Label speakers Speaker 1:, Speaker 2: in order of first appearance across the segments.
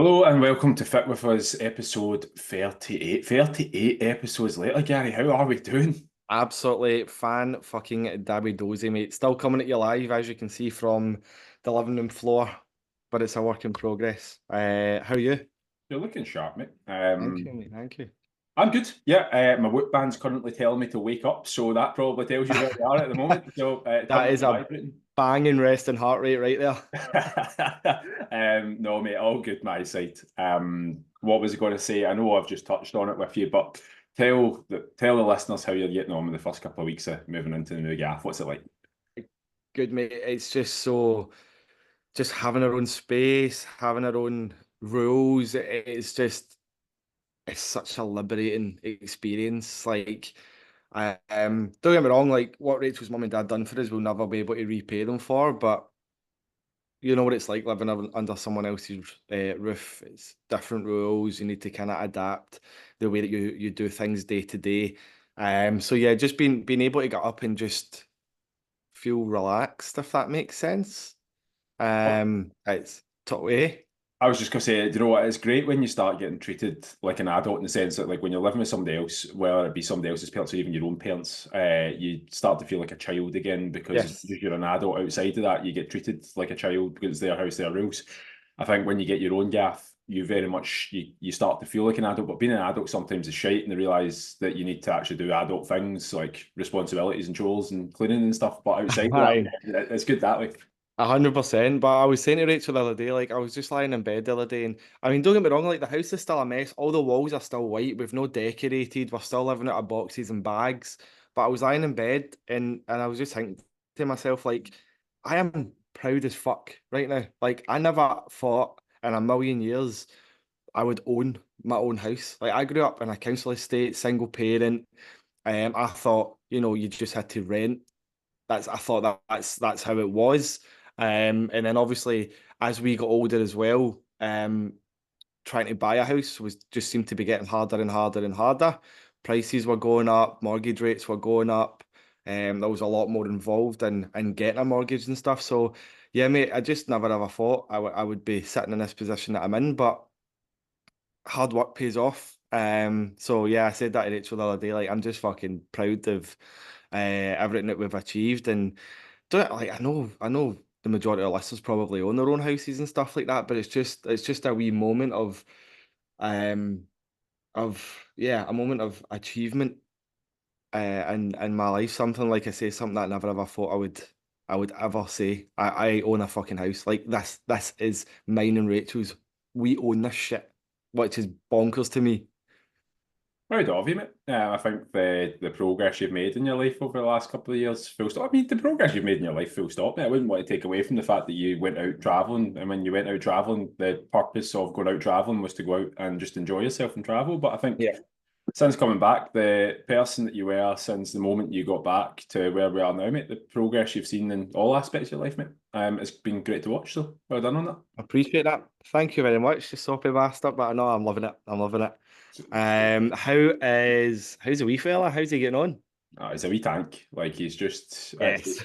Speaker 1: Hello and welcome to Fit With Us episode 38. 38 episodes later, Gary, how are we doing?
Speaker 2: Absolutely fan fucking dabby dozy, mate. Still coming at you live, as you can see from the living room floor, but it's a work in progress. How are you?
Speaker 1: You're looking sharp, mate.
Speaker 2: Thank you, mate. Thank you.
Speaker 1: I'm good. Yeah, my work band's currently telling me to wake up, so that probably tells you where we are at the moment. So
Speaker 2: That
Speaker 1: turn up
Speaker 2: is
Speaker 1: the
Speaker 2: a
Speaker 1: vibrating.
Speaker 2: banging resting heart rate right there.
Speaker 1: No, mate, all good my side. What was I going to say? I know I've just touched on it with you, but tell the listeners how you're getting on with the first couple of weeks of moving into the new gaff. What's it like?
Speaker 2: Good, mate. It's just having our own space, having our own rules. It's such a liberating experience. Don't get me wrong, like what Rachel's mum and dad done for us, we'll never be able to repay them for, but you know what it's like living under someone else's roof. It's different rules. You need to kind of adapt the way that you do things day to day. So yeah, just being able to get up and just feel relaxed, if that makes sense. It's totally.
Speaker 1: I was just gonna say, do you know what? It's great when you start getting treated like an adult in the sense that, like, when you're living with somebody else, whether it be somebody else's parents or even your own parents, you start to feel like a child again because
Speaker 2: Yes.
Speaker 1: you're an adult outside of that. You get treated like a child because it's their house, their rules. I think when you get your own gaff, you very much you start to feel like an adult. But being an adult sometimes is shite, and they realise that you need to actually do adult things like responsibilities and chores and cleaning and stuff. But outside of
Speaker 2: Aye.
Speaker 1: that, it's good that way.
Speaker 2: 100%. But I was saying to Rachel the other day, like I was just lying in bed the other day, and I mean, don't get me wrong, like the house is still a mess. All the walls are still white. We've no decorated. We're still living out of boxes and bags. But I was lying in bed, and I was just thinking to myself, like, I am proud as fuck right now. Like I never thought in a million years I would own my own house. Like I grew up in a council estate, single parent. I thought, you just had to rent. I thought that's how it was. And then obviously as we got older as well, trying to buy a house was just seemed to be getting harder and harder and harder. Prices were going up, mortgage rates were going up. There was a lot more involved in getting a mortgage and stuff. So yeah, mate, I just never ever thought I would be sitting in this position that I'm in, but hard work pays off. So yeah, I said that to Rachel the other day. Like I'm just fucking proud of everything that we've achieved, and don't like I know the majority of listeners probably own their own houses and stuff like that, but it's just a wee moment um yeah, a moment of achievement in my life. Something like I say, something that I never ever thought I would ever say. I own a fucking house. Like this is mine and Rachel's. We own this shit, which is bonkers to me.
Speaker 1: Proud of you, mate. I think the progress you've made in your life over the last couple of years, full stop. I mean, the progress you've made in your life, full stop, mate. I wouldn't want to take away from the fact that you went out traveling, and when you went out traveling, the purpose of going out traveling was to go out and just enjoy yourself and travel. But I think
Speaker 2: Yeah.
Speaker 1: since coming back, the person that you were since the moment you got back to where we are now, mate, the progress you've seen in all aspects of your life, mate, it's been great to watch. So well done on that.
Speaker 2: Appreciate that. Thank you very much, you soppy bastard. But I know I'm loving it. I'm loving it. How's the wee fella? How's he getting on?
Speaker 1: He's a wee tank. Like he's just.
Speaker 2: Yes.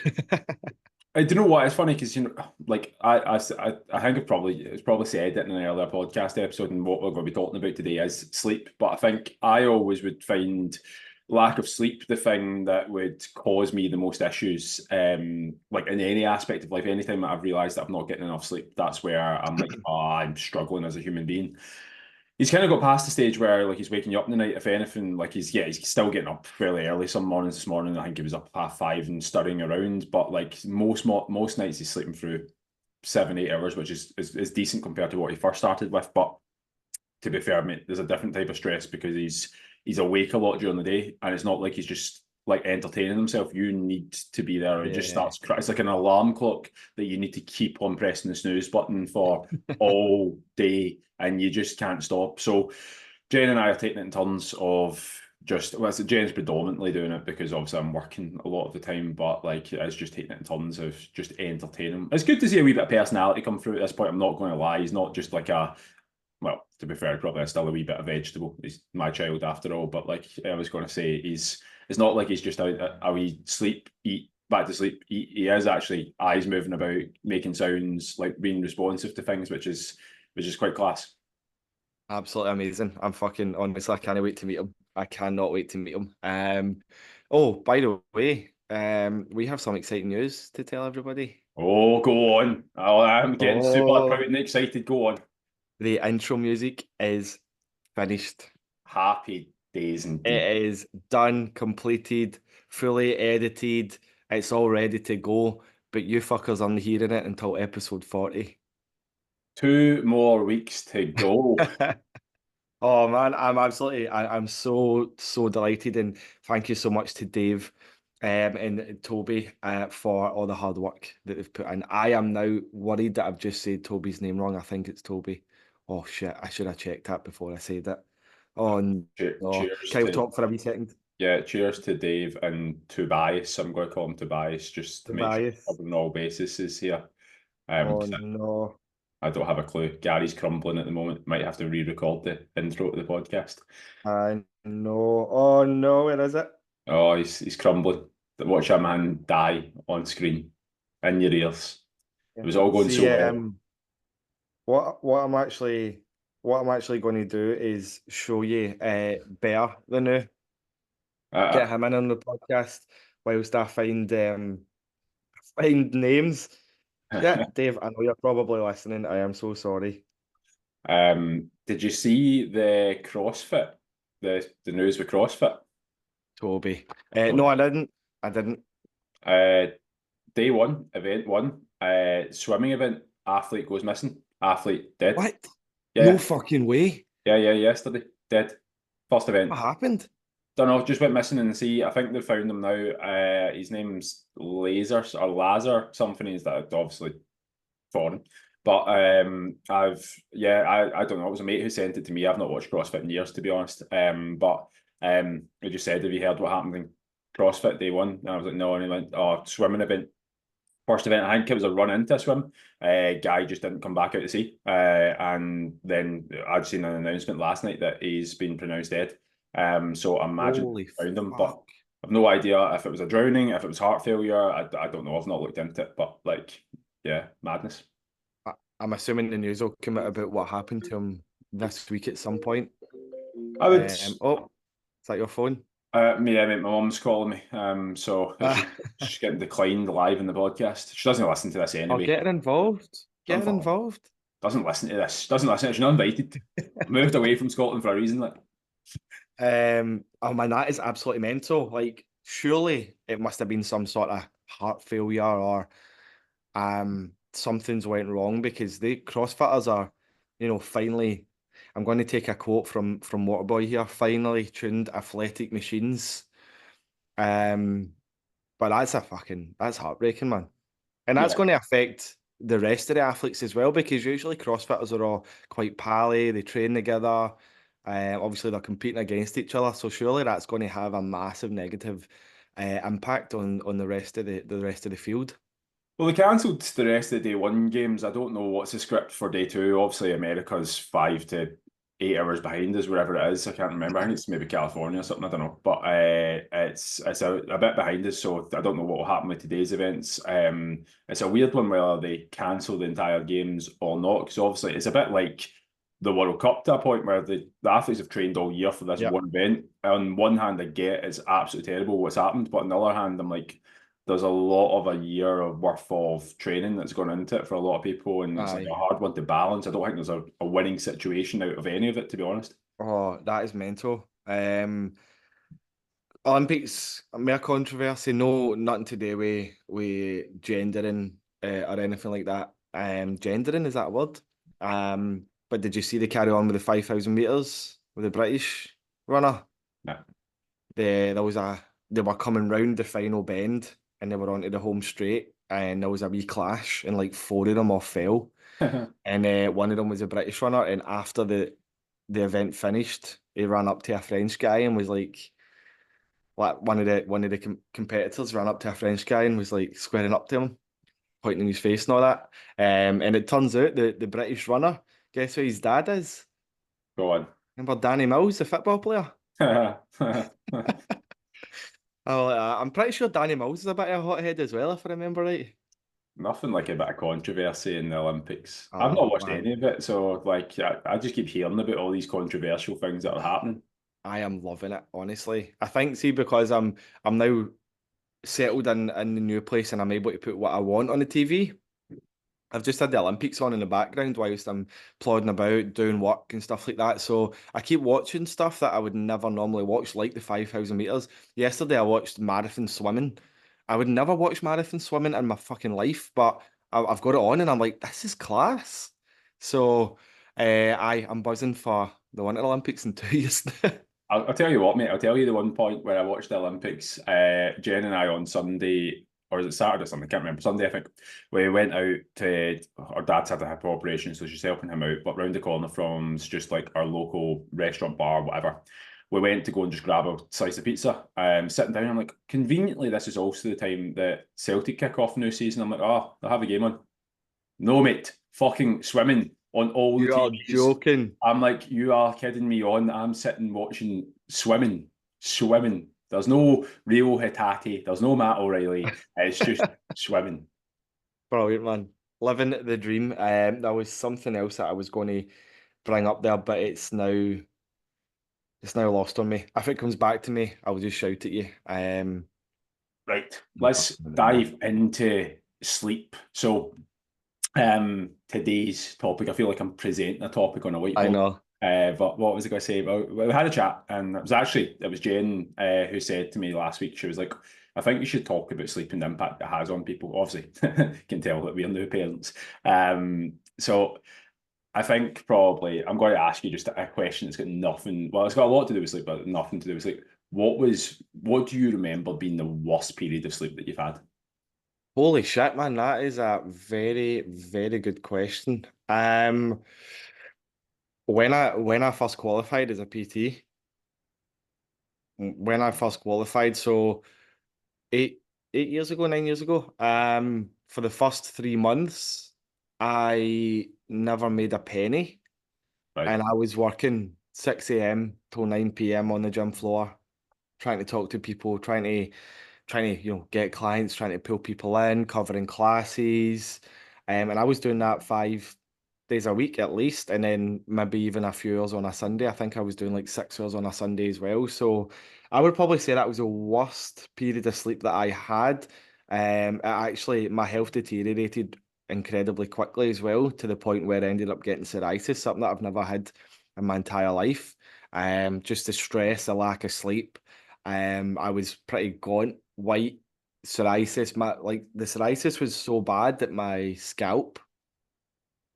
Speaker 1: I don't know what it's funny because like I think it's probably said it in an earlier podcast episode, and what we're going to be talking about today is sleep. But I think I always would find lack of sleep the thing that would cause me the most issues. Like in any aspect of life, anytime that I've realised that I'm not getting enough sleep, that's where I'm like, oh, I'm struggling as a human being. He's kind of got past the stage where like he's waking you up in the night. If anything, like he's still getting up fairly early. Some mornings this morning, I think he was up 5:30 and stirring around. But like most nights, he's sleeping through 7, 8 hours, which is decent compared to what he first started with. But to be fair, mate, there's a different type of stress because he's awake a lot during the day, and it's not like he's just like entertaining himself. You need to be there. It just
Speaker 2: Yeah.
Speaker 1: starts. It's like an alarm clock that you need to keep on pressing the snooze button for all day, and you just can't stop. So Jen and I are taking it in turns of just well, Jen's predominantly doing it because obviously I'm working a lot of the time, but like it's just taking it in turns of just entertaining him. It's good to see a wee bit of personality come through at this point. I'm not going to lie, he's not just like a well, to be fair, probably still a wee bit of vegetable. He's my child after all, but like I was going to say, it's not like he's just a wee sleep, eat, back to sleep, eat. He is actually eyes moving about, making sounds, like being responsive to things, which is quite class.
Speaker 2: Absolutely amazing. I'm fucking honestly, I can't wait to meet him. I cannot wait to meet him. Oh, by the way, we have some exciting news to tell everybody.
Speaker 1: Oh, go on. Oh, I'm getting super proud
Speaker 2: Oh,
Speaker 1: and excited. Go on.
Speaker 2: the intro music is finished.
Speaker 1: Happy days indeed.
Speaker 2: It is done, completed, fully edited. It's all ready to go. But you fuckers aren't hearing it until episode 40.
Speaker 1: 2 more weeks to go.
Speaker 2: Oh man, I'm so delighted, and thank you so much to Dave and Toby for all the hard work that they've put in. I am now worried that I've just said Toby's name wrong. I think it's Toby. Oh shit, I should have checked that before I said it. Oh no.
Speaker 1: Cheers
Speaker 2: Can we
Speaker 1: to
Speaker 2: talk for a wee second?
Speaker 1: yeah, cheers to Dave and Tobias. I'm going to call him Tobias just to
Speaker 2: The
Speaker 1: make sure
Speaker 2: bias.
Speaker 1: covering all bases is here.
Speaker 2: Oh
Speaker 1: 'Cause
Speaker 2: no.
Speaker 1: I don't have a clue. Gary's crumbling at the moment. Might have to re-record the intro to the podcast.
Speaker 2: I know. Oh no, where is it?
Speaker 1: Oh, he's crumbling. Watch a man die on screen in your ears. It
Speaker 2: Yeah.
Speaker 1: was all going so
Speaker 2: See,
Speaker 1: well.
Speaker 2: what I'm actually going to do is show you Bear the new.
Speaker 1: Uh,
Speaker 2: Get him in on the podcast whilst I find names. Yeah, Dave, I know you're probably listening. I am so sorry.
Speaker 1: did you see the CrossFit? The news with CrossFit?
Speaker 2: Toby.
Speaker 1: So,
Speaker 2: No, I didn't. I didn't.
Speaker 1: uh, day one, event one, swimming event, athlete goes missing, athlete dead.
Speaker 2: What? No
Speaker 1: Yeah,
Speaker 2: fucking way.
Speaker 1: yeah, yesterday, dead. First event.
Speaker 2: What happened?
Speaker 1: Don't know, just went missing in the sea. I think they found him now. His name's Laser or Lazar, something is that obviously foreign. But I don't know. It was a mate who sent it to me. I've not watched CrossFit in years, to be honest. But he just said, "Have you heard what happened in CrossFit day one?" And I was like, "No." And he went, "Oh, swimming event. First event, I think it was a run into a swim. Guy just didn't come back out to sea. And then I'd seen an announcement last night that he's been pronounced dead. So I imagine
Speaker 2: Holy
Speaker 1: they found him, but
Speaker 2: fuck.
Speaker 1: I've no idea if it was a drowning, if it was heart failure. I don't know. I've not looked into it, but like, yeah, madness.
Speaker 2: I'm assuming the news will come out about what happened to him this week at some point.
Speaker 1: I would.
Speaker 2: Oh, is that your phone?
Speaker 1: Yeah, mate, my mum's calling me. So she's getting declined live in the podcast. She doesn't listen to this
Speaker 2: Oh,
Speaker 1: anyway.
Speaker 2: get her involved. Get her
Speaker 1: Doesn't
Speaker 2: involved.
Speaker 1: doesn't listen to this. Doesn't listen. She's not invited. Moved away from Scotland for a reason. Like,
Speaker 2: Oh man, that is absolutely mental. Like, surely it must have been some sort of heart failure or something's went wrong because the CrossFitters are, finally. I'm going to take a quote from Waterboy here. Finally tuned athletic machines. Um, but that's heartbreaking, man. And that's
Speaker 1: yeah.
Speaker 2: going to affect the rest of the athletes as well because usually CrossFitters are all quite pally, they train together. Obviously, they're competing against each other, so surely that's going to have a massive negative impact on the rest of the field.
Speaker 1: Well, they cancelled the rest of the day one games. I don't know what's the script for day two. Obviously, America's 5 to 8 hours behind us, wherever it is. I can't remember. I think it's maybe California or something. I don't know. But it's a bit behind us, so I don't know what will happen with today's events. It's a weird one whether they cancel the entire games or not, because obviously it's a bit like the World Cup to a point where the athletes have trained all year for this
Speaker 2: Yeah.
Speaker 1: one event. On one hand, I get it's absolutely terrible what's happened, but on the other hand, I'm like, there's a lot of a year of worth of training that's gone into it for a lot of people, and it's like
Speaker 2: Aye.
Speaker 1: a hard one to balance. I don't think there's a winning situation out of any of it, to be honest.
Speaker 2: Oh, that is mental. Olympics, mere controversy. No, nothing to do with gendering or anything like that. Gendering, is that a word? But did you see the carry on with the 5,000 meters with the British runner?
Speaker 1: Yeah.
Speaker 2: They were coming round the final bend and they were onto the home straight, and there was a wee clash and like four of them all fell. And one of them was a British runner, and after the event finished, he ran up to a French guy and was like one of the competitors ran up to a French guy and was like squaring up to him, pointing in his face and all that. And it turns out the British runner, guess who his dad is?
Speaker 1: Go on.
Speaker 2: Remember Danny Mills, the football player? Oh, I'm pretty sure Danny Mills is a bit of a hothead as well, if I remember right.
Speaker 1: Nothing like a bit of controversy in the Olympics. I've not
Speaker 2: Oh
Speaker 1: watched
Speaker 2: man,
Speaker 1: any of it, so like I just keep hearing about all these controversial things that are happening.
Speaker 2: I am loving it, honestly. I think, see, because I'm now settled in the new place and I'm able to put what I want on the TV. I've just had the Olympics on in the background whilst I'm plodding about doing work and stuff like that. So I keep watching stuff that I would never normally watch, like the 5,000 meters. Yesterday I watched marathon swimming. I would never watch marathon swimming in my fucking life, but I've got it on and I'm like, this is class. So I'm buzzing for the Winter Olympics in 2 years.
Speaker 1: I'll tell you what, mate. I'll tell you the one point where I watched the Olympics. Jen and I on Sunday, or is it Saturday or something? I can't remember. Sunday, I think. We went out to our dad's had a hip operation, so she's helping him out. But round the corner from just like our local restaurant bar, whatever. We went to go and just grab a slice of pizza. Sitting down, I'm like, conveniently, this is also the time that Celtic kick off new season. I'm like, oh, they'll have a game on. No, mate, fucking swimming on all the
Speaker 2: You are
Speaker 1: TVs.
Speaker 2: joking.
Speaker 1: I'm like, you are kidding me on. I'm sitting watching swimming, swimming. There's no Rio Hitati. There's no Matt O'Reilly. It's just swimming.
Speaker 2: Brilliant, man. Living the dream. There was something else that I was going to bring up there, but it's now lost on me. If it comes back to me, I'll just shout at you.
Speaker 1: Right. Let's dive into sleep. So, today's topic, I feel like I'm presenting a topic on a
Speaker 2: I
Speaker 1: whiteboard.
Speaker 2: know.
Speaker 1: But what was I going to say? Well, we had a chat, and it was Jen who said to me last week. She was like, "I think you should talk about sleep and the impact it has on people." Obviously, can tell that we're new parents. So I think probably I'm going to ask you just a question that's got nothing. Well, it's got a lot to do with sleep, but nothing to do with sleep. What do you remember being the worst period of sleep that you've had?
Speaker 2: Holy shit, man. That is a very, very good question. When I first qualified as a PT, when I first qualified, so eight 8 years ago, 9 years ago, for the first 3 months, I never made a penny.
Speaker 1: Right.
Speaker 2: And I was working 6 a.m. till 9 p.m. on the gym floor, trying to talk to people, trying to get clients, trying to pull people in, covering classes. And I was doing that 5 days a week at least, and then maybe even a few hours on a Sunday. I think I was doing like 6 hours on a Sunday as well. So I would probably say that was the worst period of sleep that I had. My health deteriorated incredibly quickly as well, to the point where I ended up getting psoriasis, something that I've never had in my entire life. Just the stress, the lack of sleep. I was pretty gaunt, white, psoriasis. The psoriasis was so bad that my scalp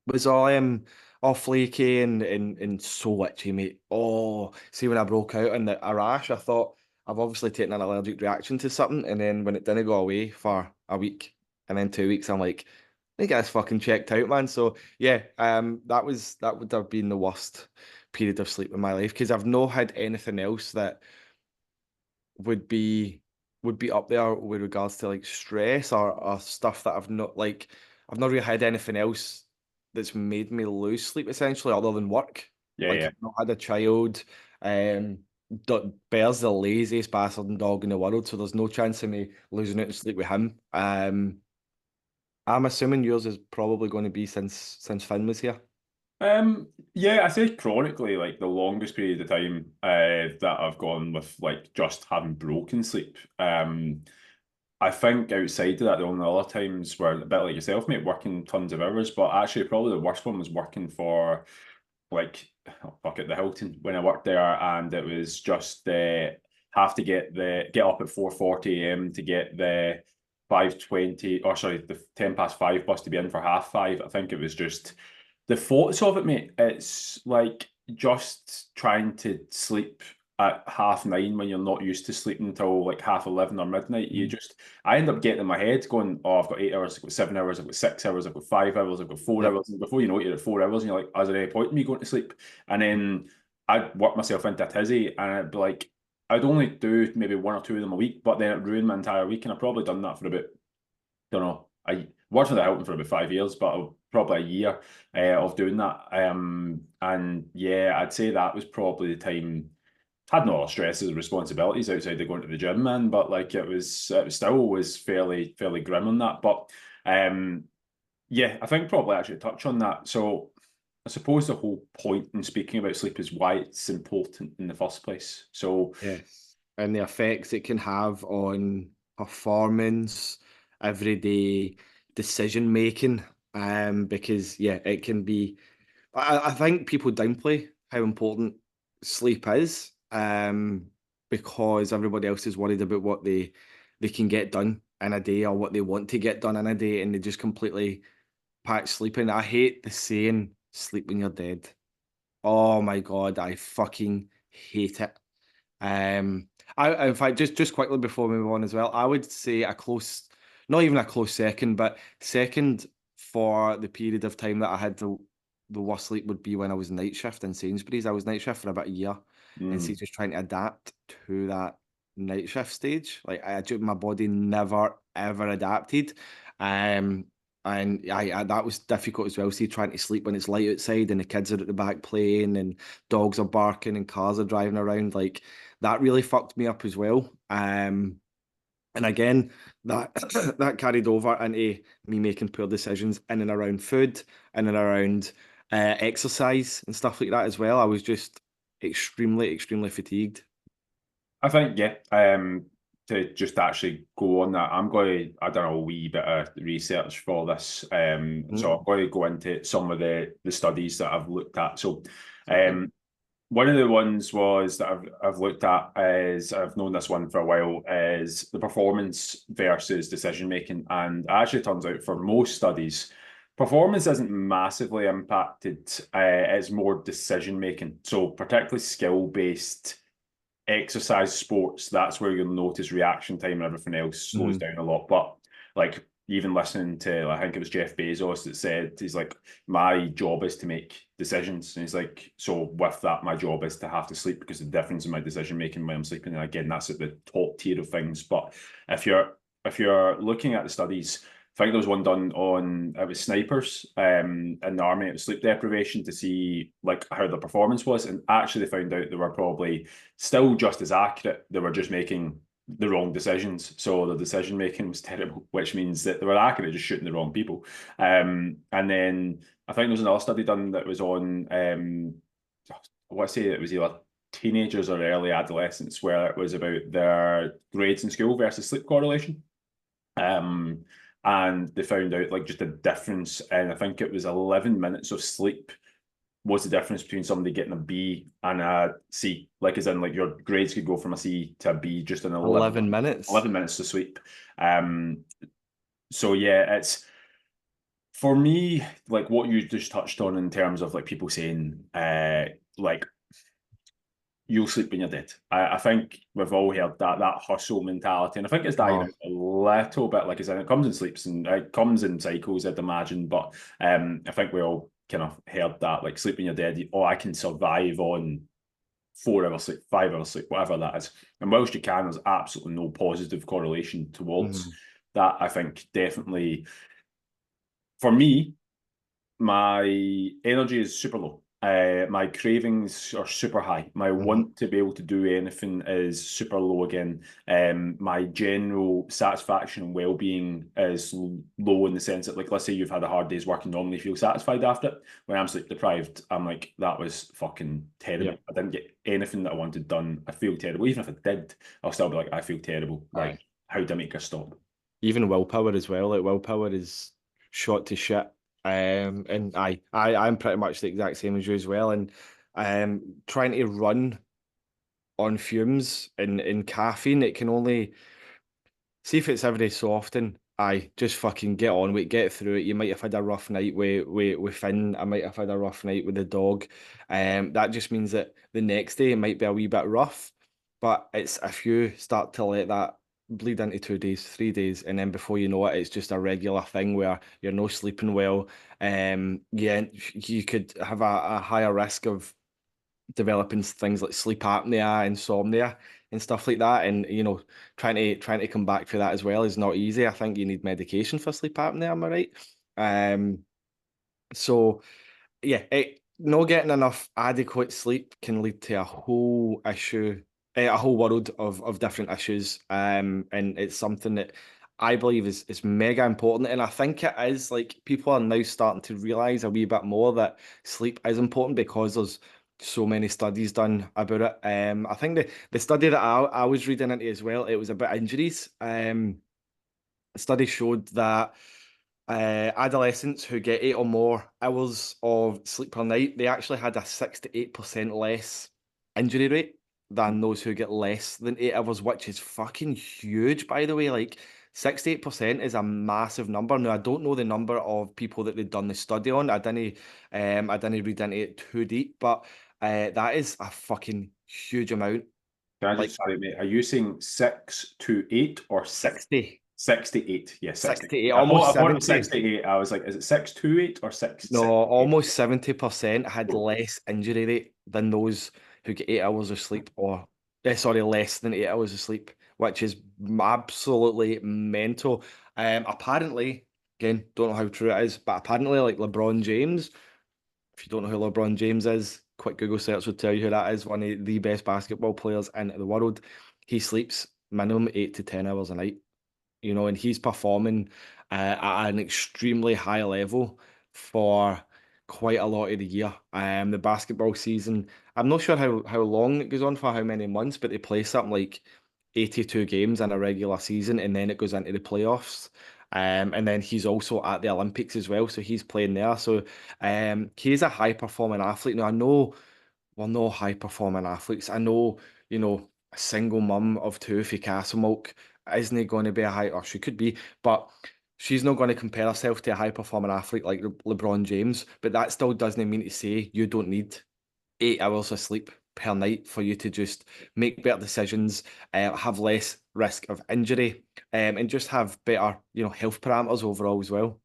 Speaker 2: was all flaky and so itchy, mate. Oh, see when I broke out in a rash, I thought I've obviously taken an allergic reaction to something, and then when it didn't go away for a week and then 2 weeks, I'm like, I think that's fucking checked out, man. So yeah, that would have been the worst period of sleep in my life because I've not had anything else that would be would be up there with regards to like stress or stuff that I've not really had anything else that's made me lose sleep essentially other than work.
Speaker 1: Yeah,
Speaker 2: Like
Speaker 1: yeah.
Speaker 2: I've not had a child. Um Bear's the laziest bastard and dog in the world, so there's no chance of me losing out and sleep with him. I'm assuming yours is probably going to be since Finn was here.
Speaker 1: Yeah, I say chronically, like the longest period of time that I've gone with like just having broken sleep. I think outside of that, the only other times were a bit like yourself, mate, working tons of hours. But actually, probably the worst one was working for like, oh, fuck it, the Hilton when I worked there, and it was just have to get up at 4:40 a.m. to get the 5:20, or sorry, the 5:10 bus to be in for 5:30. I think it was just the thoughts of it, mate. It's like just trying to sleep at 9:30 when you're not used to sleeping until like 11:30 or midnight. I end up getting in my head going, oh, I've got 8 hours, I've got 7 hours, I've got 6 hours, I've got 5 hours, I've got four
Speaker 2: Yep.
Speaker 1: hours. And before you know it, you're at 4 hours and you're like, is there any point in me going to sleep? And then I'd work myself into a tizzy and I'd be like, I'd only do maybe one or two of them a week, but then it ruined my entire week. And I've probably done that for about, don't know, I worked for the Hilton for about 5 years, but probably a year of doing that. And yeah, I'd say that was probably the time. Had no other stresses and responsibilities outside of going to the gym, man. But like it was still was fairly grim on that. But Yeah, I think probably actually touch on that. So I suppose the whole point in speaking about sleep is why it's important in the first place. So
Speaker 2: Yes. And the effects it can have on performance, everyday decision making. Because yeah, it can be. I think people downplay how important sleep is. Because everybody else is worried about what they can get done in a day or what they want to get done in a day, and they just completely patch sleeping. I hate the saying "sleep when you're dead." Oh my god, I fucking hate it. Um, in fact, just quickly before we move on as well, I would say a close, not even a close second, but second for the period of time that I had the worst sleep would be when I was night shift in Sainsbury's. I was night shift for about a year, and see,
Speaker 1: mm,
Speaker 2: just trying to adapt to that night shift stage. Like my body never ever adapted. Um, and I that was difficult as well. See, trying to sleep when it's light outside and the kids are at the back playing and dogs are barking and cars are driving around. Like that really fucked me up as well. And again, that that carried over into me making poor decisions in and around food, in and around exercise and stuff like that as well. I was just extremely fatigued.
Speaker 1: I think, yeah, to just actually go on that, I'm going to, I done a wee bit of research for this. So
Speaker 2: Mm,
Speaker 1: I'm going to go into some of the studies that I've looked at. So
Speaker 2: okay.
Speaker 1: one of the ones was that I've looked at is, I've known this one for a while, is the performance versus decision making. And it actually turns out for most studies, performance isn't massively impacted. It's more decision making. So particularly skill based exercise sports, that's where you'll notice reaction time and everything else slows
Speaker 2: Mhm.
Speaker 1: down a lot. But like even listening to, I think it was Jeff Bezos that said, he's like, my job is to make decisions. And he's like, so with that, my job is to have to sleep because the difference in my decision making when I'm sleeping. And again, that's at the top tier of things. But if you're looking at the studies, I think there was one done on, it was snipers in the army. It was sleep deprivation to see like how the performance was, and actually they found out they were probably still just as accurate. They were just making the wrong decisions. So the decision making was terrible, which means that they were accurate, just shooting the wrong people. And then I think there was another study done that was on, I want to say it was either teenagers or early adolescents, where it was about their grades in school versus sleep correlation. Um, and they found out like just a difference, and I think it was 11 minutes of sleep was the difference between somebody getting a B and a C. Like, as in, like your grades could go from a C to a B just in
Speaker 2: 11 minutes.
Speaker 1: 11 minutes to sleep. Um, so yeah, it's for me like what you just touched on in terms of like people saying, like you'll sleep when you're dead. I think we've all heard that hustle mentality, and I think it's dying
Speaker 2: Oh,
Speaker 1: out a little bit. Like I said, it comes in sleeps and it comes in cycles, I'd imagine. But I think we all kind of heard that, like sleep when you're dead. Oh, I can survive on 4 hours sleep, 5 hours sleep, whatever that is. And whilst you can, there's absolutely no positive correlation towards
Speaker 2: mhm.
Speaker 1: that. I think definitely for me, my energy is super low. My cravings are super high. My
Speaker 2: Mhm.
Speaker 1: want to be able to do anything is super low again. My general satisfaction and well-being is low in the sense that, like, let's say you've had a hard day's work and normally feel satisfied after it. When I'm sleep deprived, I'm like, that was fucking terrible.
Speaker 2: Yep.
Speaker 1: I didn't get anything that I wanted done. I feel terrible. Even if I did, I'll still be like, I feel terrible.
Speaker 2: Aye.
Speaker 1: Like, how do I make a stop?
Speaker 2: Even willpower as well. Like willpower is shot to shit. And I'm pretty much the exact same as you as well. And trying to run on fumes and caffeine, it can only see if it's every so often. Aye, just fucking get on with it, get through it. You might have had a rough night with Finn. I might have had a rough night with the dog. That just means that the next day it might be a wee bit rough. But it's if you start to let that bleed into 2 days, 3 days, and then before you know it, it's just a regular thing where you're no sleeping well. Yeah, you could have a higher risk of developing things like sleep apnea, insomnia, and stuff like that. And trying to come back for that as well is not easy. I think you need medication for sleep apnea. Am I right? Um, so yeah, not getting enough adequate sleep can lead to a whole issue, a whole world of different issues. And it's something that I believe is mega important. And I think it is like people are now starting to realize a wee bit more that sleep is important because there's so many studies done about it. I think the study that I was reading into as well, it was about injuries. The study showed that adolescents who get 8 or more hours of sleep per night, they actually had a 6 to 8% less injury rate than those who get less than 8 hours, which is fucking huge, by the way. Like 68% is a massive number. Now I don't know the number of people that they've done the study on. I didn't read into it too deep, but that is a fucking huge amount.
Speaker 1: Can I
Speaker 2: Like
Speaker 1: just, sorry, mate, are you saying 6 to 8 or
Speaker 2: 60,
Speaker 1: 6 to 8? Yeah, 60.
Speaker 2: 68,
Speaker 1: I thought,
Speaker 2: almost
Speaker 1: I thought it was
Speaker 2: 70.
Speaker 1: 6 to 8. I was like, is it 6 to 8 or
Speaker 2: No,
Speaker 1: 6 to 8?
Speaker 2: almost 70% had less injury rate than those who get 8 hours of sleep, or sorry, less than 8 hours of sleep, which is absolutely mental. Apparently, again, don't know how true it is, but apparently, like LeBron James, if you don't know who LeBron James is, quick Google search will tell you who that is, one of the best basketball players in the world. He sleeps minimum 8 to 10 hours a night, and he's performing at an extremely high level for quite a lot of the year. The basketball season, I'm not sure how long it goes on for, how many months, but they play something like 82 games in a regular season, and then it goes into the playoffs. And then he's also at the Olympics as well, so he's playing there. So he's a high performing athlete. Now I know we're no high performing athletes. I know, a single mum of two for Castlemilk isn't going to be a high, or she could be, but she's not going to compare herself to a high performing athlete like LeBron James. But that still doesn't mean to say you don't need 8 hours of sleep per night for you to just make better decisions, have less risk of injury, and just have better, health parameters overall as well.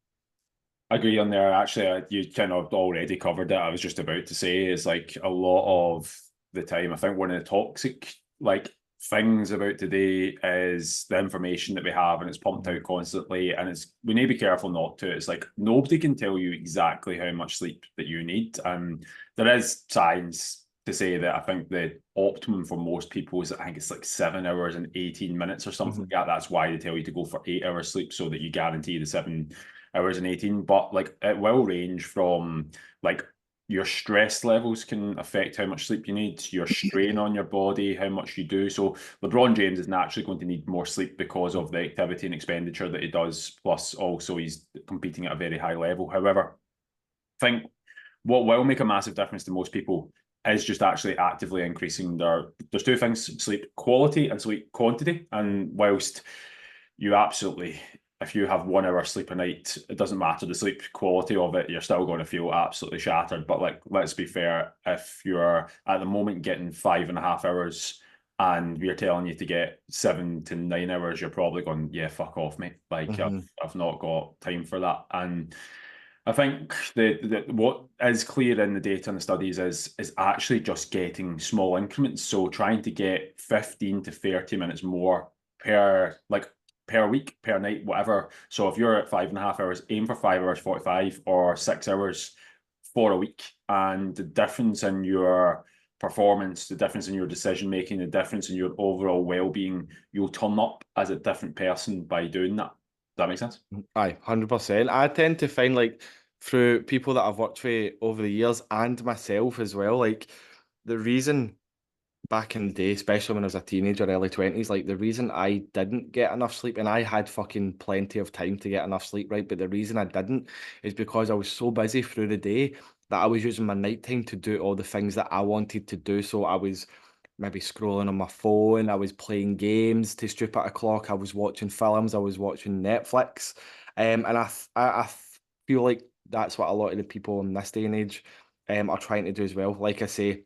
Speaker 1: I agree on there. Actually, you kind of already covered it. I was just about to say is like a lot of the time, I think one of the toxic like things about today is the information that we have and it's pumped out constantly. And we need to be careful not to. It's like nobody can tell you exactly how much sleep that you need. And there is science to say that I think the optimum for most people is I think it's like 7 hours and 18 minutes or something
Speaker 2: Mhm.
Speaker 1: like that. That's why they tell you to go for 8 hours sleep so that you guarantee the 7 hours and 18. But like it will range from like your stress levels can affect how much sleep you need, your strain on your body, how much you do. So LeBron James is naturally going to need more sleep because of the activity and expenditure that he does. Plus, also he's competing at a very high level. However, I think what will make a massive difference to most people is just actually actively increasing there's two things: sleep quality and sleep quantity. And whilst you absolutely, if you have 1 hour sleep a night, it doesn't matter the sleep quality of it, you're still going to feel absolutely shattered. But like, let's be fair, if you're at the moment getting 5.5 hours and we're telling you to get 7 to 9 hours, you're probably going, yeah, fuck off, mate. Like
Speaker 2: Mhm.
Speaker 1: I've not got time for that. And I think what is clear in the data and the studies is actually just getting small increments. So trying to get 15 to 30 minutes more per week, per night, whatever. So if you're at 5.5 hours, aim for 5 hours 45 or 6 hours for a week. And the difference in your performance, the difference in your decision making, the difference in your overall well-being, you'll turn up as a different person by doing that. Does that make sense?
Speaker 2: Aye, 100%. I tend to find like through people that I've worked with over the years and myself as well, like the reason back in the day, especially when I was a teenager, early 20s, like the reason I didn't get enough sleep, and I had fucking plenty of time to get enough sleep, right? But the reason I didn't is because I was so busy through the day that I was using my nighttime to do all the things that I wanted to do. So I was maybe scrolling on my phone, I was playing games to stupid o'clock, I was watching films, I was watching Netflix. And I feel like that's what a lot of the people in this day and age are trying to do as well. Like I say,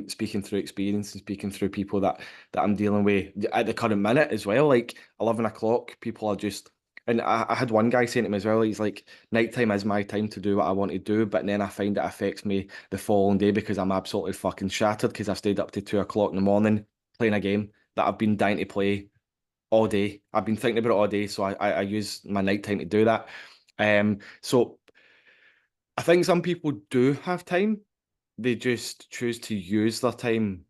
Speaker 2: speaking through experience and speaking through people that I'm dealing with at the current minute as well. Like 11 o'clock, people are just, and I had one guy saying to me as well, he's like, nighttime is my time to do what I want to do, but then I find it affects me the following day because I'm absolutely fucking shattered because I've stayed up to 2 o'clock in the morning playing a game that I've been dying to play all day. I've been thinking about it all day, so I use my nighttime to do that. So I think some people do have time, they just choose to use their time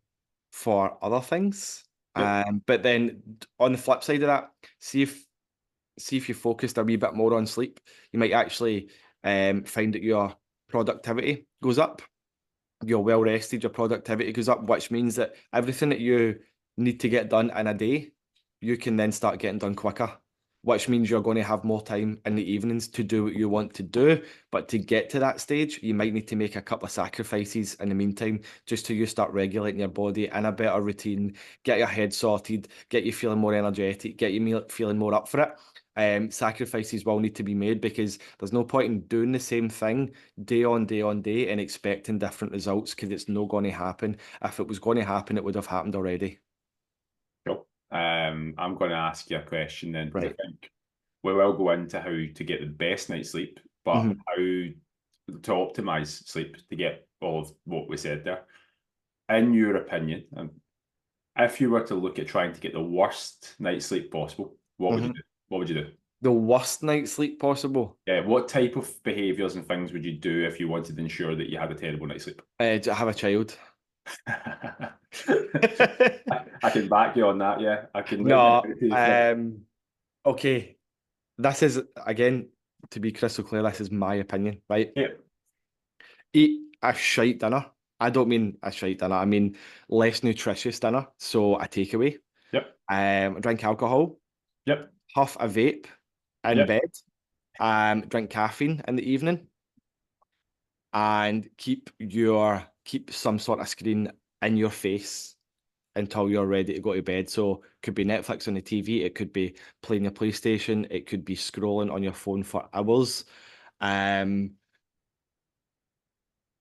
Speaker 2: for other things.
Speaker 1: Yep.
Speaker 2: But then on the flip side of that, see if see if you focused a wee bit more on sleep, you might actually find that your productivity goes up. You're well rested, your productivity goes up, which means that everything that you need to get done in a day, you can then start getting done quicker, which means you're going to have more time in the evenings to do what you want to do. But to get to that stage, you might need to make a couple of sacrifices in the meantime, just till you start regulating your body in a better routine, get your head sorted, get you feeling more energetic, get you feeling more up for it. Sacrifices will need to be made, because there's no point in doing the same thing day on day on day and expecting different results, because it's not going to happen. If it was going to happen, it would have happened already.
Speaker 1: Cool. I'm going to ask you a question then, because
Speaker 2: Right.
Speaker 1: I think we will go into how to get the best night's sleep, but
Speaker 2: Mhm.
Speaker 1: how to optimize sleep to get all of what we said there. In your opinion, if you were to look at trying to get the worst night's sleep possible, what would you
Speaker 2: Mhm.
Speaker 1: do? What would you do?
Speaker 2: The worst night's sleep possible.
Speaker 1: Yeah, what type of behaviours and things would you do if you wanted to ensure that you had a terrible night's sleep?
Speaker 2: To have a child.
Speaker 1: I can back you on that, yeah. I can let you
Speaker 2: No.
Speaker 1: know.
Speaker 2: Okay. This is, again, to be crystal clear, this is my opinion, right?
Speaker 1: Yeah,
Speaker 2: Eat a shite dinner. I don't mean a shite dinner. I mean less nutritious dinner. So a takeaway.
Speaker 1: yep,
Speaker 2: Drink alcohol.
Speaker 1: yep,
Speaker 2: Huff a vape in
Speaker 1: yep.
Speaker 2: bed. Drink caffeine in the evening, and keep some sort of screen in your face until you're ready to go to bed. So it could be Netflix on the TV, it could be playing your PlayStation, it could be scrolling on your phone for hours. Um,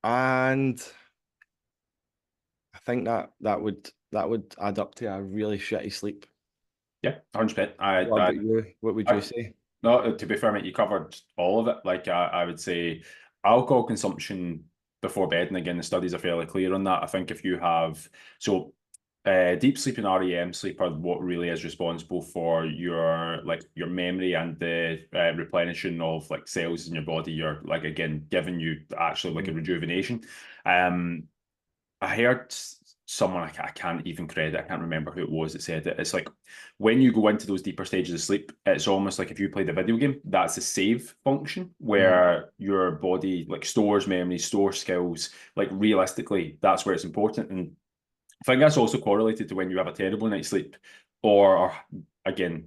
Speaker 2: and I think that would add up to a really shitty sleep.
Speaker 1: Yeah, 100%.
Speaker 2: What about you? What would you
Speaker 1: I,
Speaker 2: say?
Speaker 1: no, to be fair, mate, you covered all of it. Like, I would say alcohol consumption before bed, and again, the studies are fairly clear on that. I think if you have, so deep sleep and REM sleep are what really is responsible for your memory and the replenishing of like cells in your body. You're like, again, giving you actually like a
Speaker 2: Mhm.
Speaker 1: rejuvenation. Um, I heard someone, I can't even credit, I can't remember who it was that said it. It's like when you go into those deeper stages of sleep, it's almost like if you played a video game, that's a save function
Speaker 2: Mhm.
Speaker 1: where your body like stores memories, stores skills. Like realistically, that's where it's important. And I think that's also correlated to when you have a terrible night's sleep or again,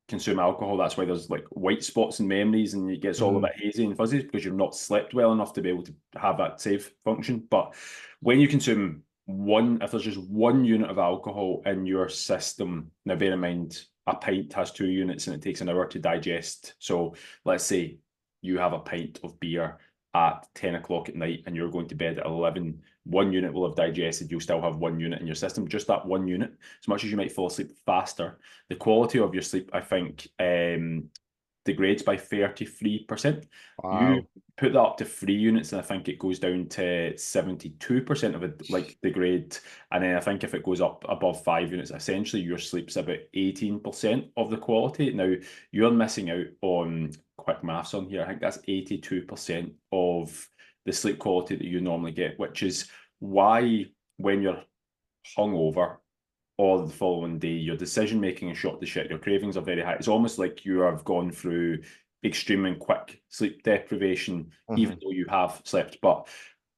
Speaker 1: consume alcohol. That's why there's like white spots in memories and it gets all a
Speaker 2: Mhm.
Speaker 1: bit hazy and fuzzy because you've not slept well enough to be able to have that save function. But when you consume if there's just one unit of alcohol in your system, now bear in mind, a pint has 2 units and it takes an hour to digest. So let's say you have a pint of beer at 10 o'clock at night and you're going to bed at 11, 1 unit will have digested. You'll still have 1 unit in your system, just that 1 unit. As much as you might fall asleep faster, the quality of your sleep, I think, degrades by 33%. You
Speaker 2: Wow.
Speaker 1: put that up to 3 units, and I think it goes down to 72% of it, like degrade. And then I think if it goes up above 5 units, essentially your sleep's about 18% of the quality. Now, you're missing out on quick maths on here. I think that's 82% of the sleep quality that you normally get, which is why when you're hungover or the following day, your decision making is shot to shit. Your cravings are very high. It's almost like you have gone through extreme and quick sleep deprivation, even
Speaker 2: Mhm.
Speaker 1: though you have slept. But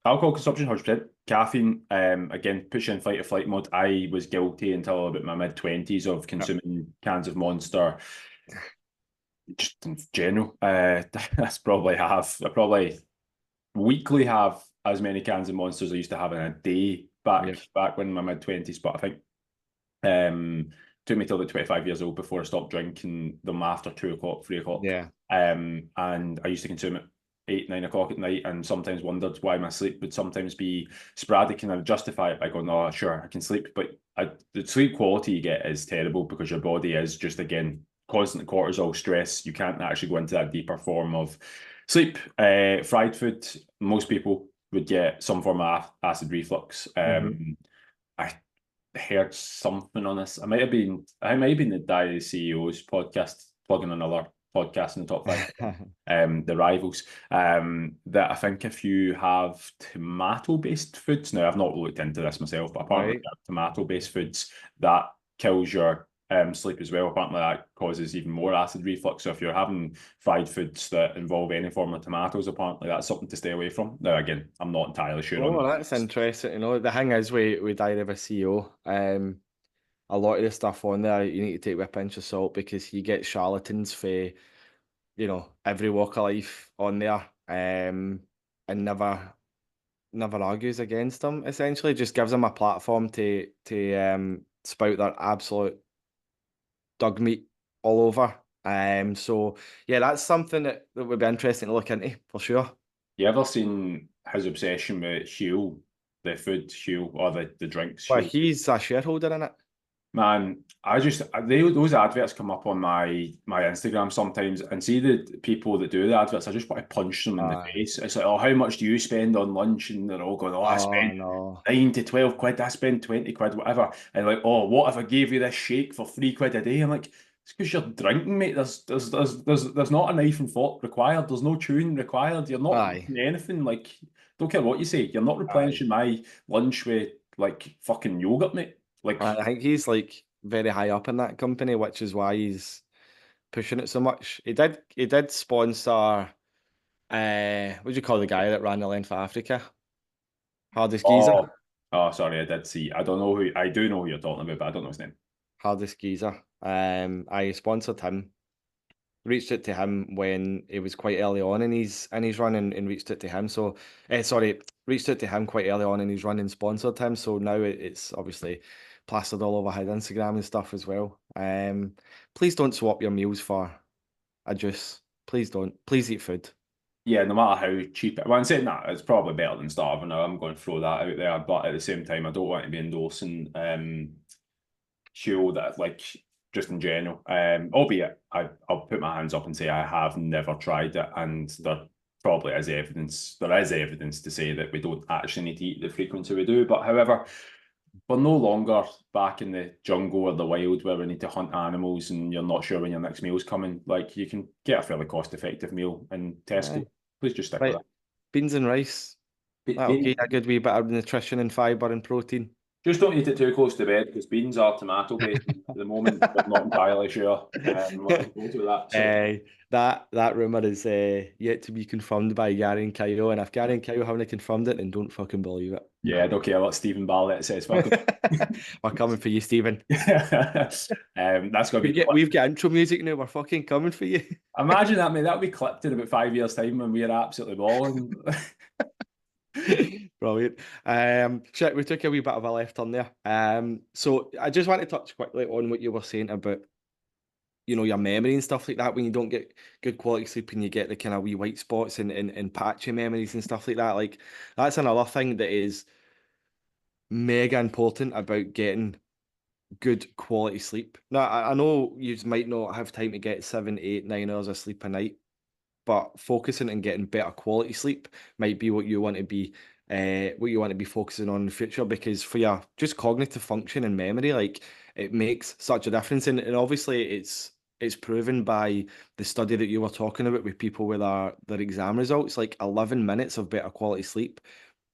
Speaker 1: alcohol consumption, 100%. Caffeine, again, puts you in fight or flight mode. I was guilty until about my mid 20s of
Speaker 2: Yep.
Speaker 1: consuming cans of Monster, just in general. That's probably I probably weekly have as many cans of Monsters I used to have in a day
Speaker 2: Yeah.
Speaker 1: back when in my mid 20s. But I think took me till about 25 years old before I stopped drinking them after 2 o'clock, 3 o'clock.
Speaker 2: Yeah.
Speaker 1: And I used to consume it 8, 9 o'clock at night and sometimes wondered why my sleep would sometimes be sporadic and I would justify it by going, no, sure, I can sleep. But the sleep quality you get is terrible because your body is just, again, constant cortisol stress. You can't actually go into that deeper form of sleep. Fried food, most people would get some form of acid reflux.
Speaker 2: Mhm.
Speaker 1: I heard something on this. I might have been the Diary CEO's podcast, plugging another podcast in the top five, the rivals. That I think if you have tomato-based foods, now I've not looked into this myself, but apparently
Speaker 2: Right.
Speaker 1: tomato-based foods, that kills your sleep as well. Apparently that causes even more acid reflux. So if you're having fried foods that involve any form of tomatoes, apparently that's something to stay away from. Now, again, I'm not entirely sure on
Speaker 2: Oh,
Speaker 1: that.
Speaker 2: that's interesting. You know, the thing is with Diary of a CEO, a lot of the stuff on there you need to take with a pinch of salt because you get charlatans for, every walk of life on there, and never argues against them. Essentially, just gives them a platform to spout their absolute dog meat all over. So yeah, that's something that would be interesting to look into for sure.
Speaker 1: You ever seen his obsession with Huel, the food Huel, or the drinks
Speaker 2: But
Speaker 1: Huel?
Speaker 2: he's a shareholder in it.
Speaker 1: Man, those adverts come up on my Instagram sometimes, and see the people that do the adverts. I just want to punch them in the
Speaker 2: Aye.
Speaker 1: face. It's like, oh, how much do you spend on lunch? And they're all going, oh, I
Speaker 2: Oh
Speaker 1: spend
Speaker 2: no.
Speaker 1: 9 to 12 quid. I spend 20 quid, whatever. And like, oh, what if I gave you this shake for 3 quid a day? I'm like, it's because you're drinking, mate. There's not a knife and fork required. There's no chewing required. You're not
Speaker 2: Aye.
Speaker 1: eating anything. Like, don't care what you say. You're not
Speaker 2: Aye.
Speaker 1: replenishing my lunch with like fucking yogurt, mate. Like.
Speaker 2: I think he's like very high up in that company, which is why he's pushing it so much. He did sponsor what do you call the guy that ran the length of Africa? Hardest geezer.
Speaker 1: Oh, oh, sorry, I did see. I don't know who. I do know who you're talking about, but I don't know his name.
Speaker 2: Hardest geezer. I sponsored him, reached it to him when it was quite early on in his run and reached it to him. So sorry, reached it to him quite early on in his run and sponsored him. So now it's obviously plastered all over his Instagram and stuff as well. Please don't swap your meals for a juice. Please don't. Please eat food.
Speaker 1: Yeah, no matter how cheap it. Well, I'm saying that it's probably better than starving. Now I'm going to throw that out there, but at the same time, I don't want to be endorsing Shield that like just in general. Albeit I'll put my hands up and say I have never tried it, and there probably is evidence. There is evidence to say that we don't actually need to eat the frequency we do. But however, we're no longer back in the jungle or the wild where we need to hunt animals and you're not sure when your next meal's coming. Like you can get a fairly cost-effective meal in Tesco.
Speaker 2: Aye.
Speaker 1: Please just stick with
Speaker 2: Right. Beans and rice.
Speaker 1: that.
Speaker 2: That'll give you a good wee bit of nutrition and fibre and protein.
Speaker 1: Just don't eat it too close to bed because beans are tomato based at the moment. We're not entirely sure what to go to with that. So
Speaker 2: That rumor is yet to be confirmed by Gary and Kyle, and if Gary and Kyle haven't confirmed it, then don't fucking believe it.
Speaker 1: yeah, I don't care what Stephen Bartlett says. Fuck him.
Speaker 2: We're coming for you, Stephen.
Speaker 1: That's gonna be
Speaker 2: We've got intro music now. We're fucking coming for you.
Speaker 1: imagine that, mate. That'll be clipped in about 5 years' time when we're absolutely balling.
Speaker 2: Brilliant. Shit, we took a wee bit of a left turn there. So I just want to touch quickly on what you were saying about, your memory and stuff like that when you don't get good quality sleep and you get the kind of wee white spots and patchy memories and stuff like that. Like that's another thing that is mega important about getting good quality sleep. Now, I know you might not have time to get 7, 8, 9 hours of sleep a night, but focusing on getting better quality sleep might be what you want to be focusing on in the future because for your just cognitive function and memory, like it makes such a difference. And obviously it's proven by the study that you were talking about with people with their exam results, like 11 minutes of better quality sleep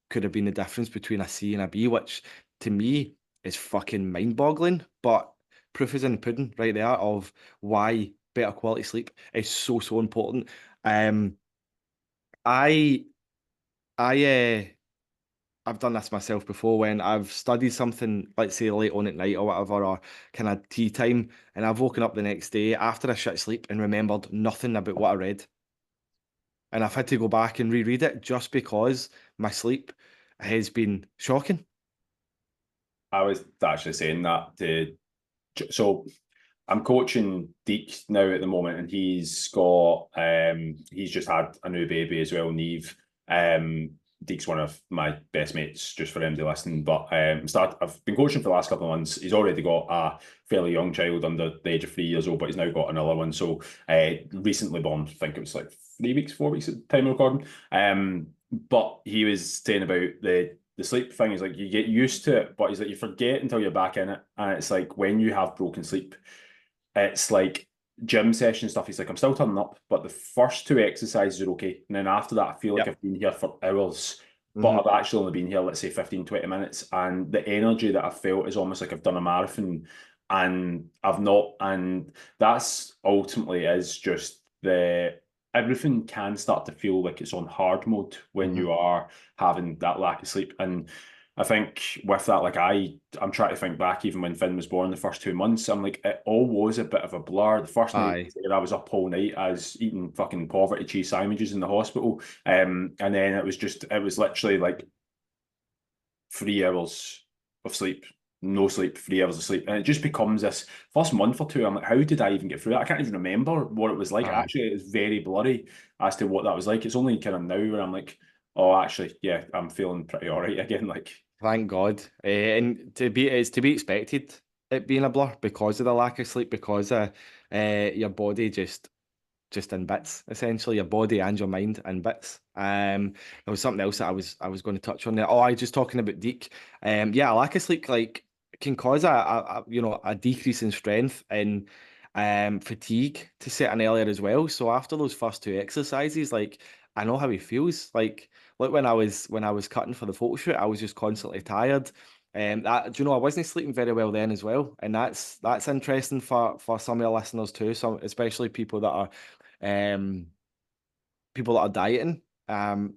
Speaker 2: could have been the difference between a C and a B, which to me is fucking mind-boggling. But proof is in the pudding right there of why better quality sleep is so important. I I've done this myself before when I've studied something, let's say late on at night or whatever, or kind of tea time, and I've woken up the next day after a shit sleep and remembered nothing about what I read. And I've had to go back and reread it just because my sleep has been shocking.
Speaker 1: I was actually saying that to so I'm coaching Deek now at the moment, and he's just had a new baby as well, Neve. Deek's one of my best mates, just for MD listening. But I've been coaching for the last couple of months. He's already got a fairly young child under the age of 3 years old, but he's now got another one. So recently born, I think it was like 3 weeks, 4 weeks at the time of recording. But he was saying about the sleep thing is like you get used to it, but he's like you forget until you're back in it. And it's like when you have broken sleep, it's like gym session stuff. He's like, I'm still turning up, but the first two exercises are okay. And then after that, I feel like I've been here for hours, but I've actually only been here, let's say 15, 20 minutes. And the energy that I felt is almost like I've done a marathon. and I've not, and that's ultimately is just everything can start to feel like it's on hard mode when
Speaker 2: Mhm.
Speaker 1: you are having that lack of sleep. And I think with that, like I'm trying to think back, even when Finn was born, the first 2 months, I'm like, it all was a bit of a blur. The first night
Speaker 2: Aye.
Speaker 1: I was up all night, I was eating fucking poverty cheese sandwiches in the hospital. And then it was literally like 3 hours of sleep, no sleep, 3 hours of sleep. And it just becomes this first month or two. I'm like, how did I even get through that? I can't even remember what it was like.
Speaker 2: Aye.
Speaker 1: Actually, it's very blurry as to what that was like. It's only kind of now where I'm like, oh, actually, yeah, I'm feeling pretty all right again. Like,
Speaker 2: Thank God. And it's to be expected, it being a blur because of the lack of sleep, because your body just in bits, essentially, your body and your mind in bits. There was something else that I was going to touch on there. Oh, I was just talking about Deke. Yeah, a lack of sleep like can cause a decrease in strength and fatigue to set in earlier as well. So after those first two exercises, like I know how he feels. Like when I was cutting for the photo shoot, I was just constantly tired. Do you know I wasn't sleeping very well then as well, and that's interesting for some of the listeners too. Some especially um, people that are dieting,